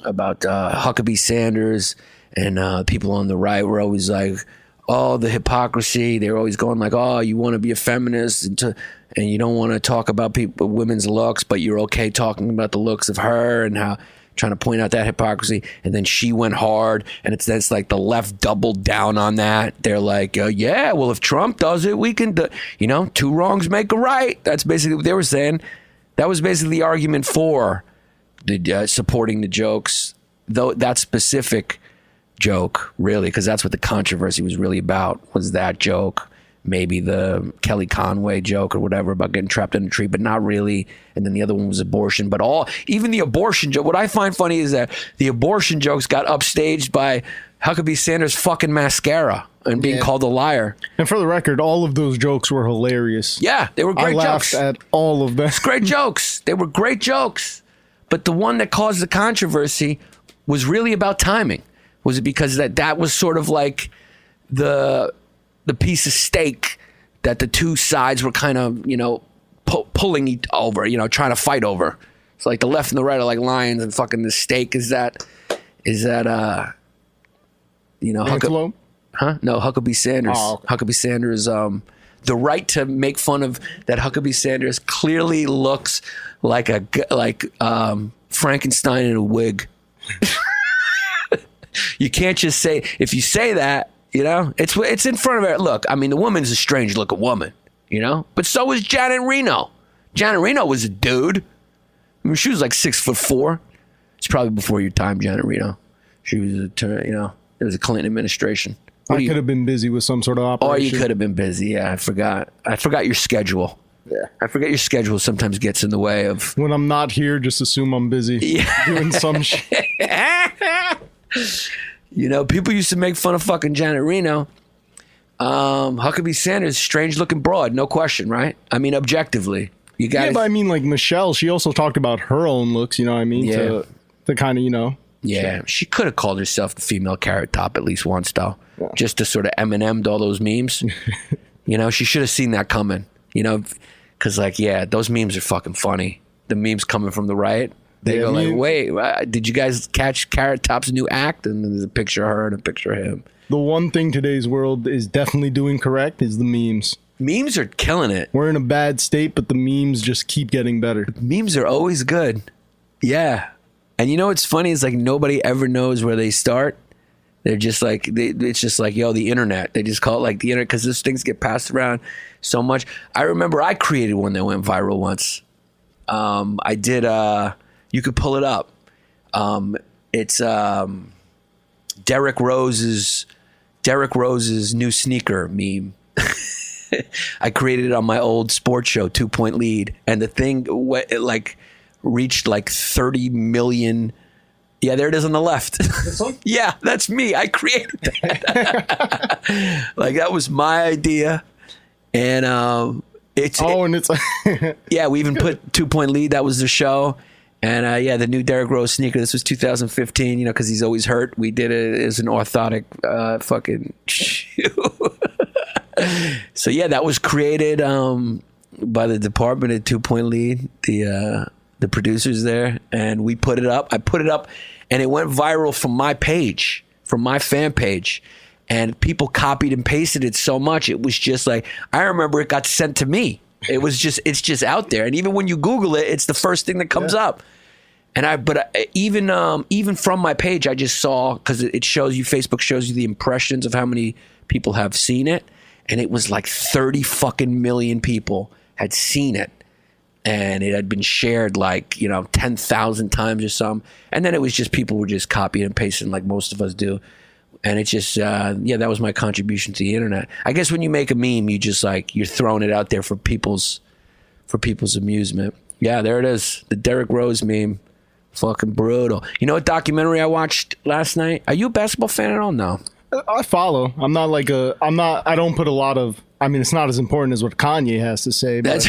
Huckabee Sanders and people on the right were always like, oh, the hypocrisy. They were always going like, oh, you want to be a feminist and you don't want to talk about women's looks, but you're okay talking about the looks of her and how trying to point out that hypocrisy. And then she went hard, and it's like the left doubled down on that. They're like, yeah, well, if Trump does it, we can do, you know, two wrongs make a right. That's basically what they were saying. That was basically the argument for the supporting the jokes, though that specific joke, really, because that's what the controversy was really about, was that joke. Maybe the Kelly Conway joke or whatever about getting trapped in a tree, but not really. And then the other one was abortion. But even the abortion joke, what I find funny is that the abortion jokes got upstaged by Huckabee Sanders' fucking mascara and being called a liar. And for the record, all of those jokes were hilarious. Yeah, they were great jokes. I laughed at all of them. It's great jokes. They were great jokes. But the one that caused the controversy was really about timing. Was it because that was sort of like the piece of steak that the two sides were kind of, you know, pulling over, you know, trying to fight over. It's like the left and the right are like lions, and fucking the steak is that you know, Antelope? Huckabee Sanders. Oh, okay. Huckabee Sanders, the right to make fun of that Huckabee Sanders clearly looks like Frankenstein in a wig. You can't just say, if you say that, you know, it's in front of her. Look, I mean, the woman's a strange looking woman, you know, but so was Janet Reno. Janet Reno was a dude. I mean, she was like 6'4". It's probably before your time, Janet Reno. She was it was a Clinton administration. I could have been busy with some sort of operation. Oh, you could have been busy. Yeah, I forgot your schedule. Yeah, I forget your schedule sometimes gets in the way of. When I'm not here, just assume I'm busy doing some shit. You know, people used to make fun of fucking Janet Reno. Huckabee Sanders, strange looking broad, no question, right? I mean, objectively. You got but I mean, like Michelle, she also talked about her own looks, you know what I mean? Yeah. To kind of, you know. Yeah, she could have called herself the female Carrot Top at least once, though. Yeah. Just to sort of Eminem'd all those memes. You know, she should have seen that coming, you know, because, like, yeah, those memes are fucking funny. The memes coming from the right. They go like, wait, did you guys catch Carrot Top's new act? And then there's a picture of her and a picture of him. The one thing today's world is definitely doing correct is the memes. Memes are killing it. We're in a bad state, but the memes just keep getting better. Memes are always good. Yeah. And you know what's funny is like nobody ever knows where they start. They're just like, it's just like, yo, the internet. They just call it like the internet because those things get passed around so much. I remember I created one that went viral once. I did... You could pull it up. It's Derrick Rose's new sneaker meme. I created it on my old sports show, 2 Point Lead, and the thing like reached like 30 million. Yeah, there it is on the left. This one? Yeah, that's me. I created that. Like that was my idea, and and it's yeah. We even put 2 Point Lead. That was the show. And the new Derrick Rose sneaker. This was 2015, you know, because he's always hurt. We did it as an orthotic fucking shoe. So yeah, that was created by the department at 2 Point Lead, the producers there, and we put it up. I put it up, and it went viral from my page, from my fan page, and people copied and pasted it so much. It was just like, I remember it got sent to me. It's just out there. And even when you Google it, it's the first thing that comes up. Even from my page, I just saw, because it shows you, Facebook shows you the impressions of how many people have seen it, and it was like 30 fucking million people had seen it, and it had been shared like 10,000 times or something, and then it was just people were just copying and pasting like most of us do, and it just that was my contribution to the internet. I guess when you make a meme, you just you're throwing it out there for people's amusement. Yeah, there it is, the Derrick Rose meme. Fucking brutal. You know what documentary I watched last night? Are you a basketball fan at all? No. I follow. I don't put a lot of, it's not as important as what Kanye has to say, but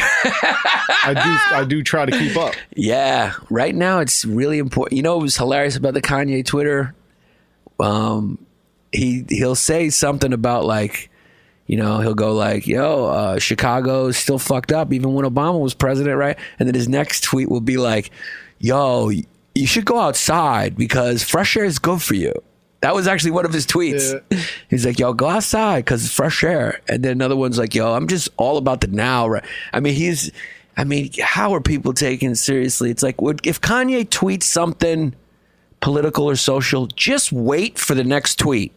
I do try to keep up. Yeah. Right now it's really important. You know what was hilarious about the Kanye Twitter? He'll say something about he'll go Chicago's still fucked up even when Obama was president, right? And then his next tweet will be like, yo, you should go outside because fresh air is good for you. That was actually one of his tweets. Yeah. He's like, yo, go outside because it's fresh air. And then another one's like, yo, I'm just all about the now. Right? How are people taking it seriously? It's like, if Kanye tweets something political or social, just wait for the next tweet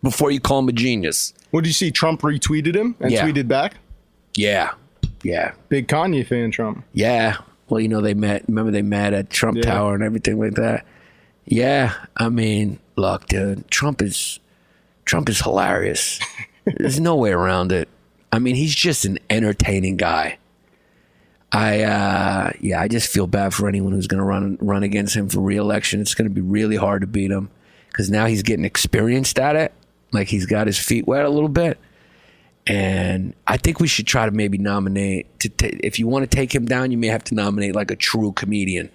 before you call him a genius. What did you see? Trump retweeted him and tweeted back? Yeah. Yeah. Big Kanye fan, Trump. Yeah. Well, they met. Remember they met at Trump Tower and everything like that. Yeah, look, dude, Trump is hilarious. There's no way around it. He's just an entertaining guy. I just feel bad for anyone who's going to run against him for re-election. It's going to be really hard to beat him because now he's getting experienced at it. Like he's got his feet wet a little bit. And I think we should try to maybe nominate, if you want to take him down, you may have to nominate like a true comedian.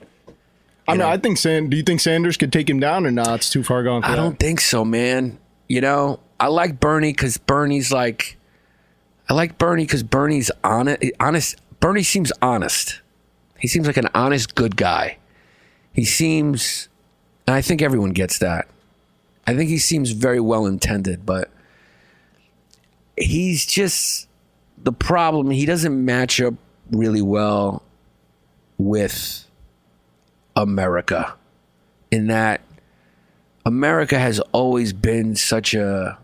I think do you think Sanders could take him down or not? It's too far gone for I don't think so, man. I like Bernie because Bernie's honest. Bernie seems honest. He seems like an honest, good guy. And I think everyone gets that. I think he seems very well intended, but he's just the problem. He doesn't match up really well with America, in that America has always been such a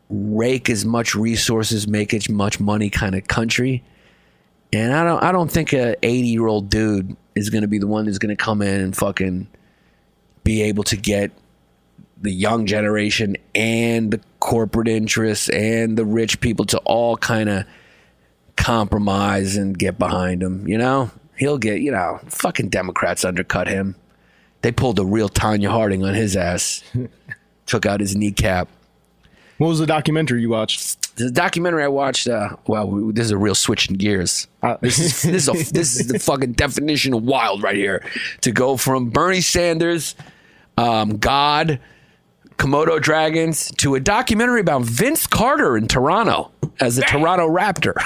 rake as much resources, make as much money kind of country. And I don't think a 80-year-old dude is going to be the one who's going to come in and fucking be able to get the young generation and the corporate interests and the rich people to all kind of compromise and get behind him, He'll get, fucking Democrats undercut him. They pulled a real Tanya Harding on his ass. Took out his kneecap. What was the documentary you watched? The documentary I watched, this is a real switch in gears. This is the fucking definition of wild right here. To go from Bernie Sanders, God, Komodo dragons, to a documentary about Vince Carter in Toronto as the Toronto Raptor.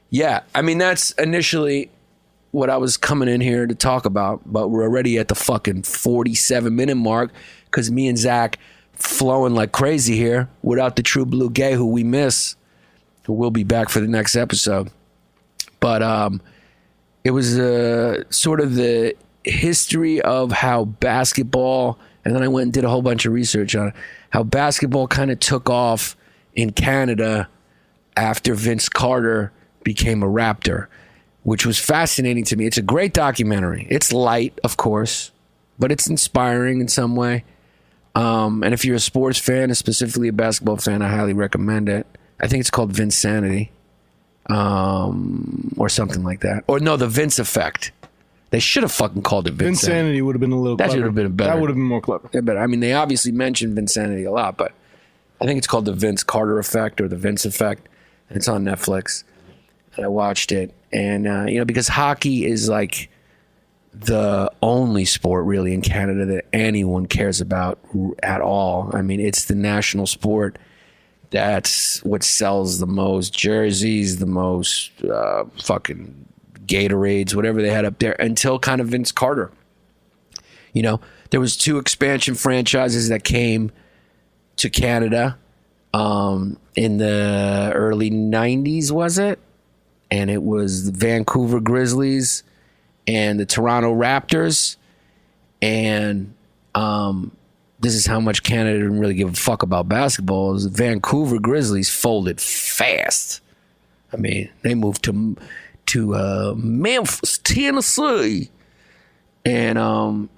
Yeah, that's initially what I was coming in here to talk about, but we're already at the fucking 47-minute mark because me and Zach flowing like crazy here without the true blue gay who we miss, who will be back for the next episode. But it was sort of the history of how basketball, and then I went and did a whole bunch of research on it, how basketball kind of took off in Canada after Vince Carter became a Raptor, which was fascinating to me. It's a great documentary. It's light, of course, but it's inspiring in some way. And if you're a sports fan, and specifically a basketball fan, I highly recommend it. I think it's called Vinsanity, or something like that. Or no, The Vince Effect. They should have fucking called it Vinsanity. Vinsanity would have been a little clever. That should have been better. That would have been more clever. Yeah, but they obviously mentioned Vinsanity a lot, but I think it's called The Vince Carter Effect or The Vince Effect. And it's on Netflix. And I watched it. And, because hockey is like the only sport really in Canada that anyone cares about at all. It's the national sport. That's what sells the most jerseys, the most fucking Gatorades, whatever they had up there, until kind of Vince Carter. There was 2 expansion franchises that came to Canada in the early 90s, was it? And it was the Vancouver Grizzlies and the Toronto Raptors. And this is how much Canada didn't really give a fuck about basketball. Is the Vancouver Grizzlies folded fast. I mean, they moved to Memphis, Tennessee. And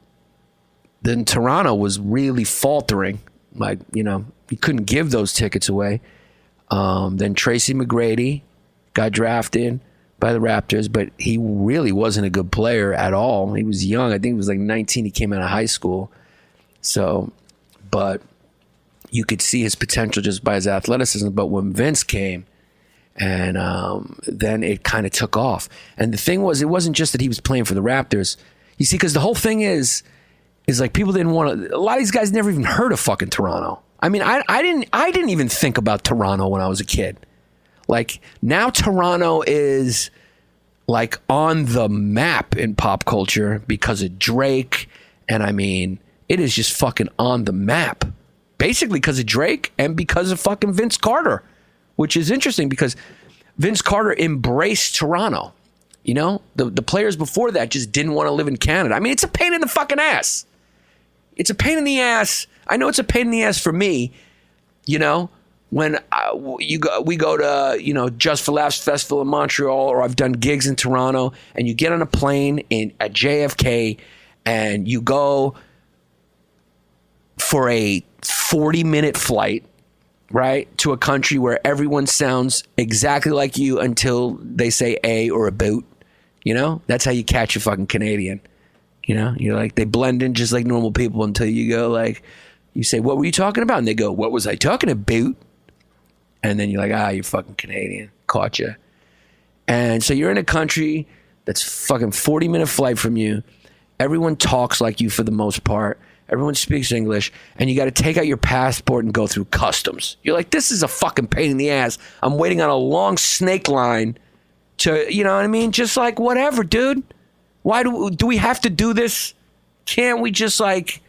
then Toronto was really faltering. Like, you couldn't give those tickets away. Then Tracy McGrady got drafted by the Raptors, but he really wasn't a good player at all. He was young. I think he was like 19. He came out of high school. So, but you could see his potential just by his athleticism. But when Vince came, and then it kind of took off. And the thing was, it wasn't just that he was playing for the Raptors. You see, because the whole thing is like people didn't want to. A lot of these guys never even heard of fucking Toronto. I mean, I didn't even think about Toronto when I was a kid. Like, now Toronto is like on the map in pop culture because of Drake. And I mean, it is just fucking on the map. Basically because of Drake and because of fucking Vince Carter, which is interesting because Vince Carter embraced Toronto. The players before that just didn't want to live in Canada. I mean, it's a pain in the fucking ass. It's a pain in the ass. I know it's a pain in the ass for me, when we go to, Just for Laughs Festival in Montreal, or I've done gigs in Toronto, and you get on a plane at JFK and you go for a 40-minute flight, right, to a country where everyone sounds exactly like you until they say a or a boot. That's how you catch a fucking Canadian. You're like, they blend in just like normal people until you go like, you say, what were you talking about? And they go, what was I talking about? And then you're like, you're fucking Canadian. Caught you. And so you're in a country that's fucking 40-minute flight from you. Everyone talks like you for the most part. Everyone speaks English. And you got to take out your passport and go through customs. You're like, this is a fucking pain in the ass. I'm waiting on a long snake line to, you know what I mean? Just like, whatever, dude. Why do we have to do this? Can't we just like...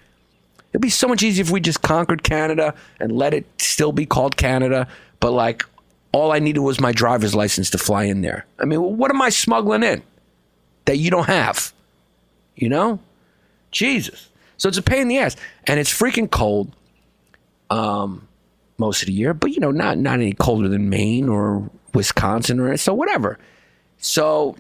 It'd be so much easier if we just conquered Canada and let it still be called Canada. But like, all I needed was my driver's license to fly in there. I mean, what am I smuggling in that you don't have? Jesus. So it's a pain in the ass. And it's freaking cold most of the year. But, not any colder than Maine or Wisconsin or so whatever. So...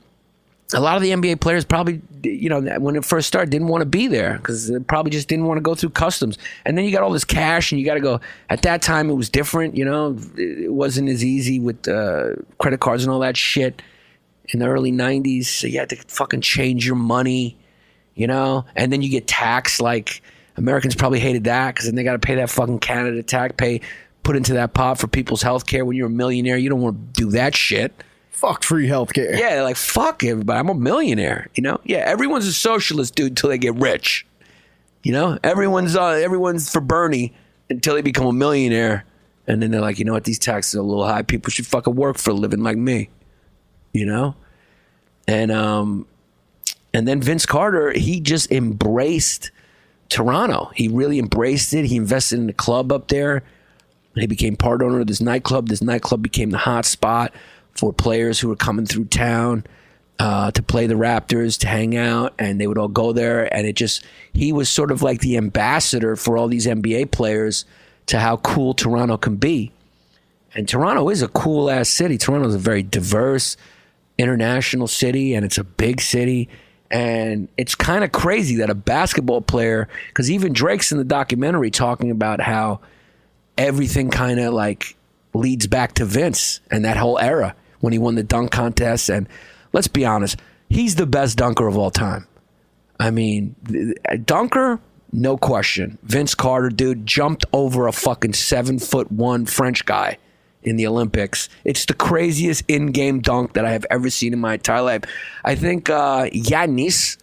a lot of the NBA players probably, when it first started, didn't want to be there because they probably just didn't want to go through customs. And then you got all this cash and you got to go. At that time, it was different, It wasn't as easy with credit cards and all that shit in the early 90s. So you had to fucking change your money, And then you get taxed. Like, Americans probably hated that because then they got to pay that fucking Canada tax, put into that pot for people's health care. When you're a millionaire, you don't want to do that shit. Fuck free healthcare. Yeah, like, fuck everybody. I'm a millionaire, Yeah, everyone's a socialist, dude, until they get rich. Everyone's for Bernie until they become a millionaire. And then they're like, what, these taxes are a little high. People should fucking work for a living like me. And then Vince Carter, he just embraced Toronto. He really embraced it. He invested in the club up there. He became part owner of this nightclub. This nightclub became the hot spot for players who were coming through town to play the Raptors, to hang out, and they would all go there. And he was sort of like the ambassador for all these NBA players to how cool Toronto can be. And Toronto is a cool ass city. Toronto is a very diverse international city, and it's a big city. And it's kind of crazy that a basketball player, because even Drake's in the documentary talking about how everything kind of like leads back to Vince and that whole era when he won the dunk contest. And let's be honest, he's the best dunker of all time. I mean, dunker, no question. Vince Carter, dude, jumped over a fucking 7'1" French guy in the Olympics. It's the craziest in-game dunk that I have ever seen in my entire life. I think Yannis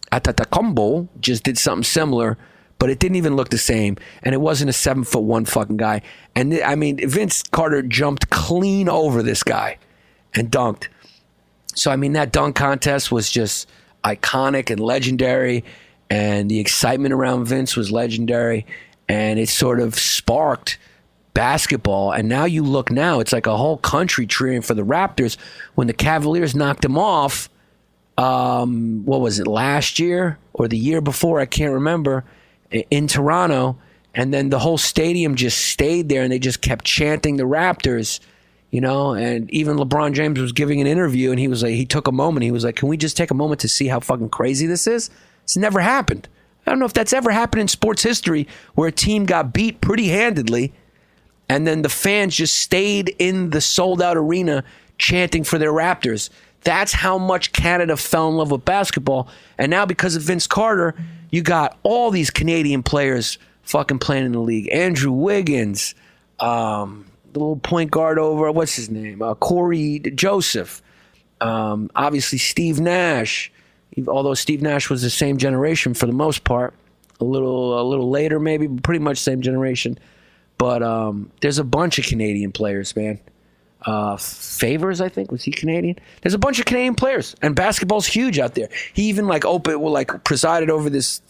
Pappas just did something similar, but it didn't even look the same. And it wasn't a 7'1" fucking guy. And I mean, Vince Carter jumped clean over this guy and dunked. So, I mean, that dunk contest was just iconic and legendary. And the excitement around Vince was legendary. And it sort of sparked basketball. And now you look now, it's like a whole country cheering for the Raptors. When the Cavaliers knocked him off, what was it, last year or the year before? I can't remember, in Toronto. And then the whole stadium just stayed there and they just kept chanting the Raptors, you know, and even LeBron James was giving an interview and he was like, he took a moment. He was like, can we just take a moment to see how fucking crazy this is? It's never happened. I don't know if that's ever happened in sports history where a team got beat pretty handedly and then the fans just stayed in the sold out arena chanting for their Raptors. That's how much Canada fell in love with basketball. And now because of Vince Carter, you got all these Canadian players fucking playing in the league. Andrew Wiggins, the little point guard over, what's his name? Corey Joseph. Obviously Steve Nash. Although Steve Nash was the same generation for the most part. A little later maybe, but pretty much same generation. But there's a bunch of Canadian players, man. Favors, I think, was he Canadian? There's a bunch of Canadian players, and basketball's huge out there. He even presided over this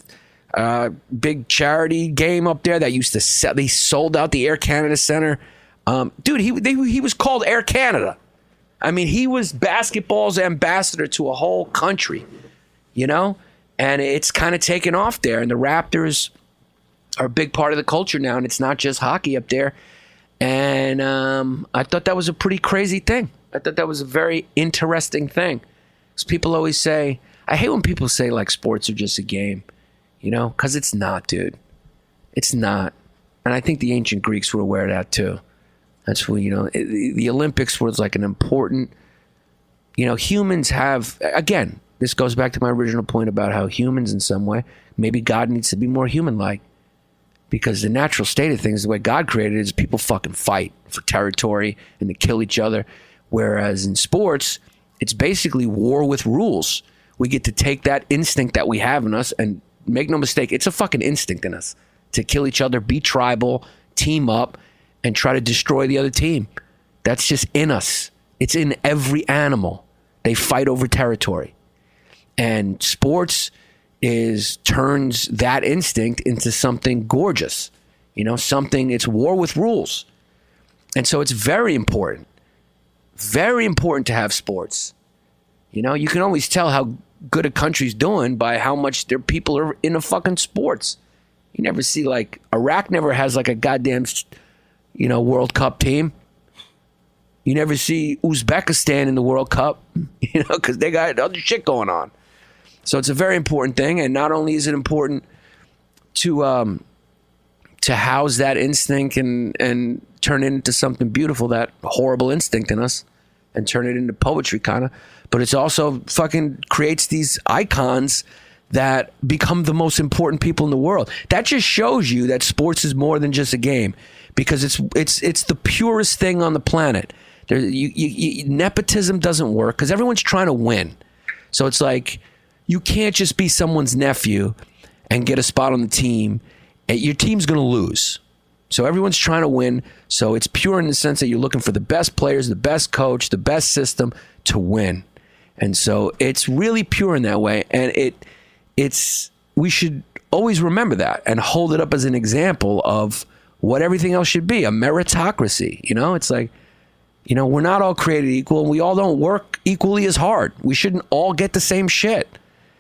big charity game up there that used to sell. They sold out the Air Canada Center. Dude, he was called Air Canada. I mean, he was basketball's ambassador to a whole country, you know? And it's kind of taken off there. And the Raptors are a big part of the culture now, and it's not just hockey up there. And I thought that was a pretty crazy thing. I thought that was a very interesting thing. Because people always say, I hate when people say like sports are just a game, you know, because it's not, dude. It's not. And I think the ancient Greeks were aware of that too. That's what, you know, the Olympics was like an important, you know, humans have, again, this goes back to my original point about how humans in some way, maybe God needs to be more human-like. Because the natural state of things, the way God created it, is people fucking fight for territory and they kill each other. Whereas in sports, it's basically war with rules. We get to take that instinct that we have in us and make no mistake, it's a fucking instinct in us to kill each other, be tribal, team up, and try to destroy the other team. That's just in us. It's in every animal. They fight over territory. And sports turns that instinct into something gorgeous, you know, it's war with rules. And so it's very important to have sports. You know, you can always tell how good a country's doing by how much their people are into fucking sports. You never see, like, Iraq never has like a goddamn, you know, World Cup team. You never see Uzbekistan in the World Cup, you know, because they got other shit going on. So it's a very important thing, and not only is it important to house that instinct and turn it into something beautiful, that horrible instinct in us, and turn it into poetry kind of, but it's also fucking creates these icons that become the most important people in the world. That just shows you that sports is more than just a game, because it's the purest thing on the planet. Nepotism doesn't work because everyone's trying to win. So it's like, you can't just be someone's nephew and get a spot on the team. Your team's going to lose. So everyone's trying to win. So it's pure in the sense that you're looking for the best players, the best coach, the best system to win. And so it's really pure in that way. And we should always remember that and hold it up as an example of what everything else should be, a meritocracy. You know, it's like, you know, we're not all created equal and we all don't work equally as hard. We shouldn't all get the same shit.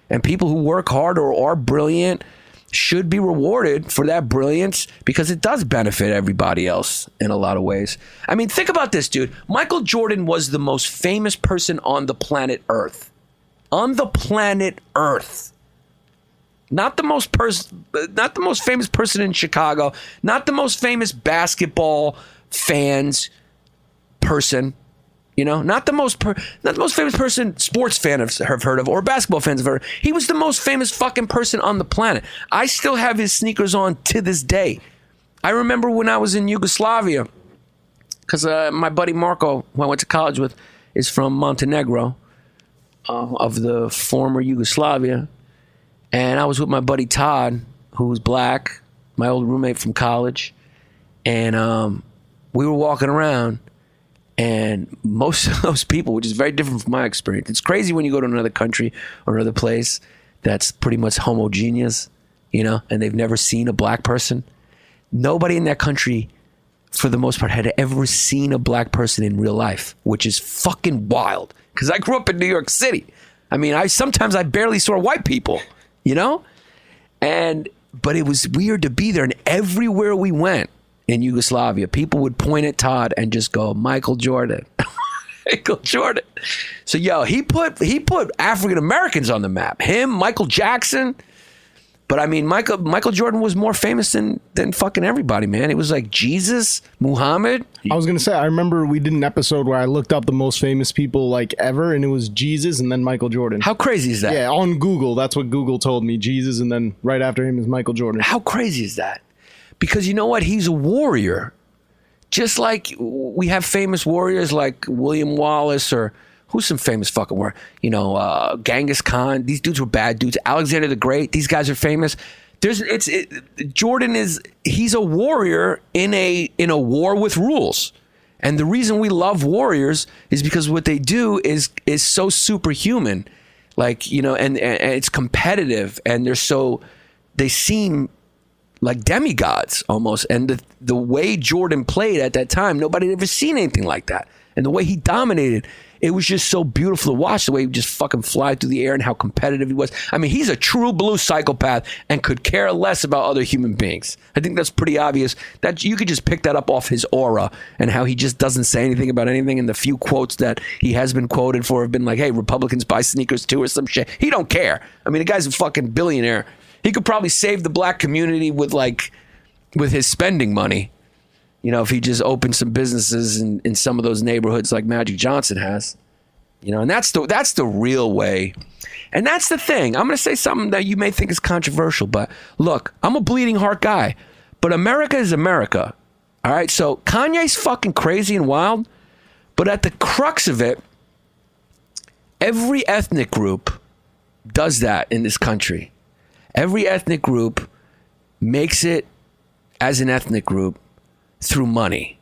And people who work hard or are brilliant should be rewarded for that brilliance because it does benefit everybody else in a lot of ways. I mean, think about this, dude. Michael Jordan was the most famous person on the planet Earth. On the planet Earth. Not the most famous person in Chicago. Not the most famous basketball fans person. You know, not the most famous person sports fan have heard of or basketball fans have heard of. He was the most famous fucking person on the planet. I still have his sneakers on to this day. I remember when I was in Yugoslavia, because my buddy Marco, who I went to college with, is from Montenegro, of the former Yugoslavia. And I was with my buddy Todd, who was black, my old roommate from college. And we were walking around. And most of those people, which is very different from my experience, it's crazy when you go to another country or another place that's pretty much homogeneous, you know, and they've never seen a black person. Nobody in that country, for the most part, had ever seen a black person in real life, which is fucking wild. Because I grew up in New York City. I mean, sometimes I barely saw white people, you know? But it was weird to be there. And everywhere we went in Yugoslavia, people would point at Todd and just go, Michael Jordan. Michael Jordan. So, he put African Americans on the map. Him, Michael Jackson. But I mean, Michael Jordan was more famous than fucking everybody, man. It was like Jesus, Muhammad. I was gonna say, I remember we did an episode where I looked up the most famous people like ever, and it was Jesus and then Michael Jordan. How crazy is that? Yeah, on Google, that's what Google told me. Jesus, and then right after him is Michael Jordan. How crazy is that? Because you know what? He's a warrior. Just like we have famous warriors like William Wallace or who's some famous fucking warrior? You know, Genghis Khan. These dudes were bad dudes. Alexander the Great. These guys are famous. Jordan he's a warrior in a war with rules. And the reason we love warriors is because what they do is so superhuman. Like, you know, and it's competitive, and they seem like demigods almost. And the way Jordan played at that time, nobody had ever seen anything like that. And the way he dominated, it was just so beautiful to watch, the way he would just fucking fly through the air and how competitive he was. I mean, he's a true blue psychopath and could care less about other human beings. I think that's pretty obvious. That you could just pick that up off his aura and how he just doesn't say anything about anything. And the few quotes that he has been quoted for have been like, hey, Republicans buy sneakers too or some shit. He don't care. I mean, the guy's a fucking billionaire. He could probably save the black community with his spending money. You know, if he just opened some businesses in some of those neighborhoods like Magic Johnson has, you know, and that's the real way. And that's the thing. I'm going to say something that you may think is controversial, but look, I'm a bleeding heart guy, but America is America. All right. So Kanye's fucking crazy and wild, but at the crux of it, every ethnic group does that in this country. Every ethnic group makes it as an ethnic group through money,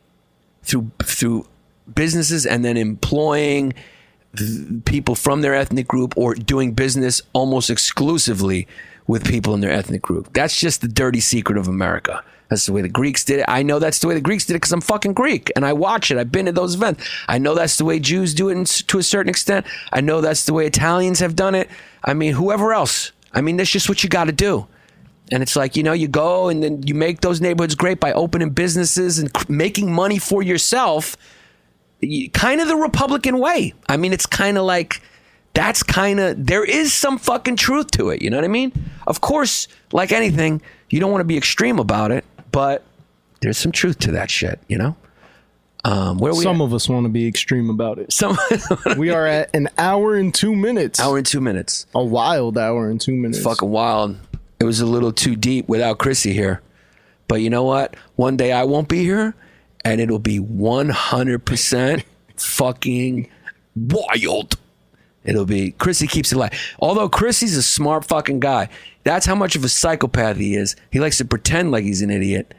through businesses, and then employing people from their ethnic group or doing business almost exclusively with people in their ethnic group. That's just the dirty secret of America. That's the way the Greeks did it. I know that's the way the Greeks did it because I'm fucking Greek and I watch it. I've been to those events. I know that's the way Jews do it to a certain extent. I know that's the way Italians have done it. I mean, whoever else. I mean, that's just what you got to do. And it's like, you know, you go and then you make those neighborhoods great by opening businesses and making money for yourself. Kind of the Republican way. I mean, it's kind of like, there is some fucking truth to it. You know what I mean? Of course, like anything, you don't want to be extreme about it, but there's some truth to that shit, you know? Some of us want to be extreme about it. We are at an hour and 2 minutes. Hour and 2 minutes. A wild hour and 2 minutes. It's fucking wild. It was a little too deep without Chrissy here. But you know what? One day I won't be here, and it'll be 100% fucking wild. It'll be, Chrissy keeps it light. Although Chrissy's a smart fucking guy. That's how much of a psychopath he is. He likes to pretend like he's an idiot,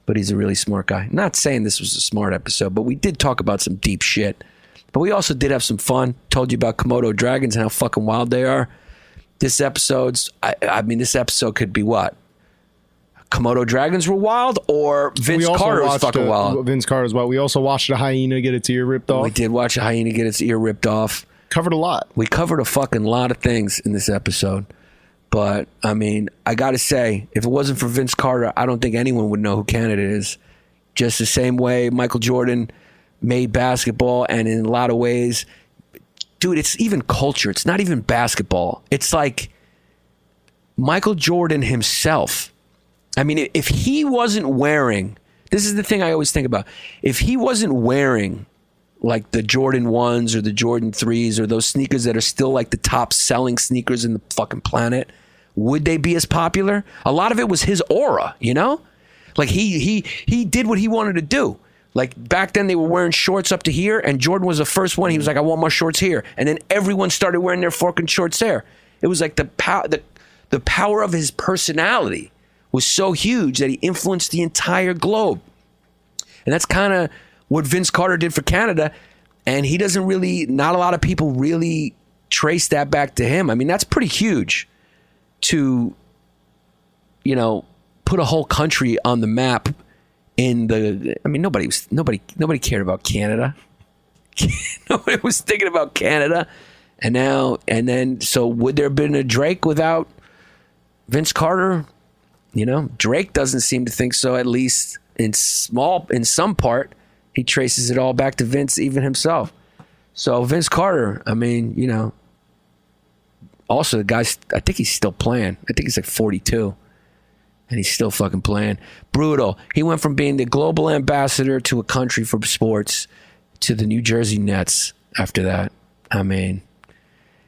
but he's a really smart guy. Not saying this was a smart episode, but we did talk about some deep shit. But we also did have some fun. Told you about Komodo dragons and how fucking wild they are. This episode's, I mean, this episode could be what? Komodo dragons were wild, or Vince Carter was fucking wild? Vince Carter was wild. We also watched a hyena get its ear ripped off. We did watch a hyena get its ear ripped off. Covered a lot. We covered a fucking lot of things in this episode. But, I mean, I got to say, if it wasn't for Vince Carter, I don't think anyone would know who Canada is. Just the same way Michael Jordan made basketball, and in a lot of ways, dude, it's even culture. It's not even basketball. It's like Michael Jordan himself. I mean, if he wasn't wearing, this is the thing I always think about. If he wasn't wearing like the Jordan 1s or the Jordan 3s or those sneakers that are still like the top selling sneakers in the fucking planet, would they be as popular? A lot of it was his aura, you know? Like he did what he wanted to do. Like back then they were wearing shorts up to here, and Jordan was the first one. He was like, I want my shorts here. And then everyone started wearing their fucking shorts there. It was like the power of his personality was so huge that he influenced the entire globe. And that's kind of what Vince Carter did for Canada. And he doesn't really, not a lot of people really trace that back to him. I mean, that's pretty huge to, you know, put a whole country on the map. I mean, nobody cared about Canada. Nobody was thinking about Canada So would there have been a Drake without Vince Carter? You know, Drake doesn't seem to think so, at least in some part. He traces it all back to Vince, even himself. So Vince Carter, I mean, you know, also the guy's, I think he's still playing. I think he's like 42 and he's still fucking playing. Brutal. He went from being the global ambassador to a country for sports to the New Jersey Nets after that. I mean,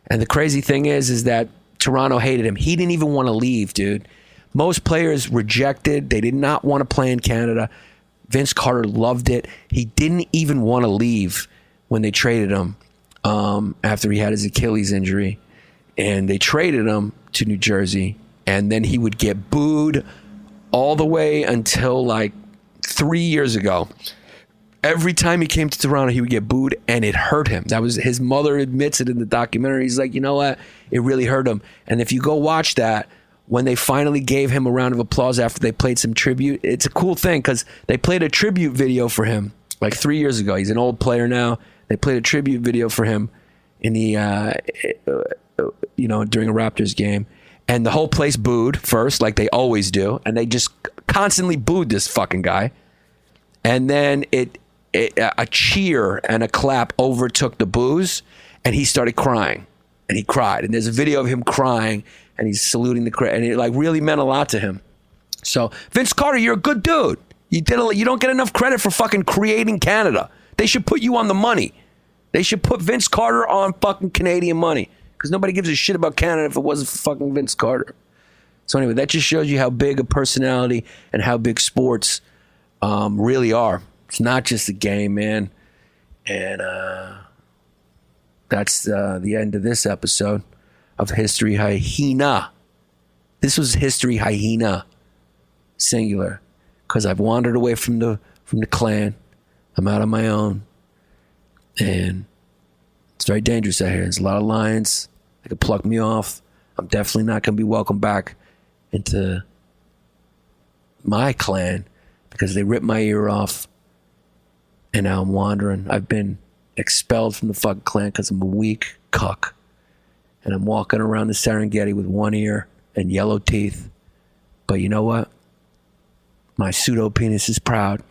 and the crazy thing is that Toronto hated him. He didn't even want to leave, dude. Most players rejected. They did not want to play in Canada. Vince Carter loved it. He didn't even want to leave when they traded him after he had his Achilles injury. And they traded him to New Jersey. And then he would get booed all the way until like 3 years ago. Every time he came to Toronto, he would get booed, and it hurt him. That was, his mother admits it in the documentary. He's like, you know what? It really hurt him. And if you go watch that, when they finally gave him a round of applause after they played some tribute, it's a cool thing because they played a tribute video for him like 3 years ago. He's an old player now. They played a tribute video for him in the, during a Raptors game. And the whole place booed first, like they always do. And they just constantly booed this fucking guy. And then a cheer and a clap overtook the boos, and he started crying. And he cried. And there's a video of him crying, and he's saluting the crowd. And it like really meant a lot to him. So, Vince Carter, you're a good dude. You don't get enough credit for fucking creating Canada. They should put you on the money. They should put Vince Carter on fucking Canadian money. Because nobody gives a shit about Canada if it wasn't for fucking Vince Carter. So anyway, that just shows you how big a personality and how big sports really are. It's not just a game, man. And that's the end of this episode of History Hyena. This was History Hyena, singular, because I've wandered away from the clan. I'm out on my own, and it's very dangerous out here. There's a lot of lions. They could pluck me off. I'm definitely not going to be welcome back into my clan because they ripped my ear off, and now I'm wandering. I've been expelled from the fucking clan because I'm a weak cuck, and I'm walking around the Serengeti with one ear and yellow teeth. But you know what? My pseudo penis is proud.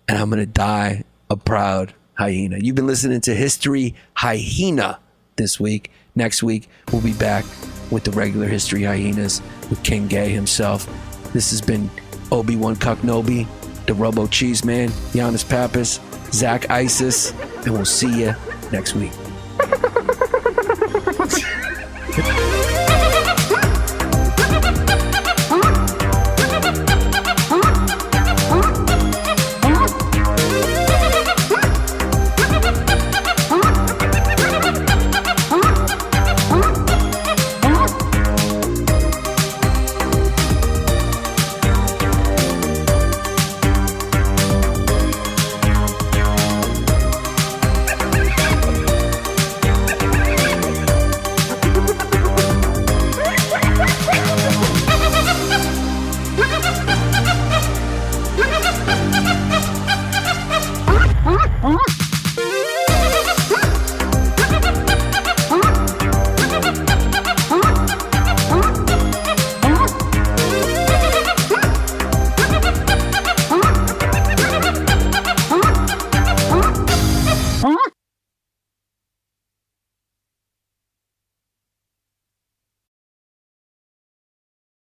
And I'm going to die a proud hyena. You've been listening to History Hyena this week. Next week, we'll be back with the regular History Hyenas with King Gay himself. This has been Obi-Wan Cucknobi, the Robo Cheese Man, Yannis Pappas, Zack Isis, and we'll see you next week.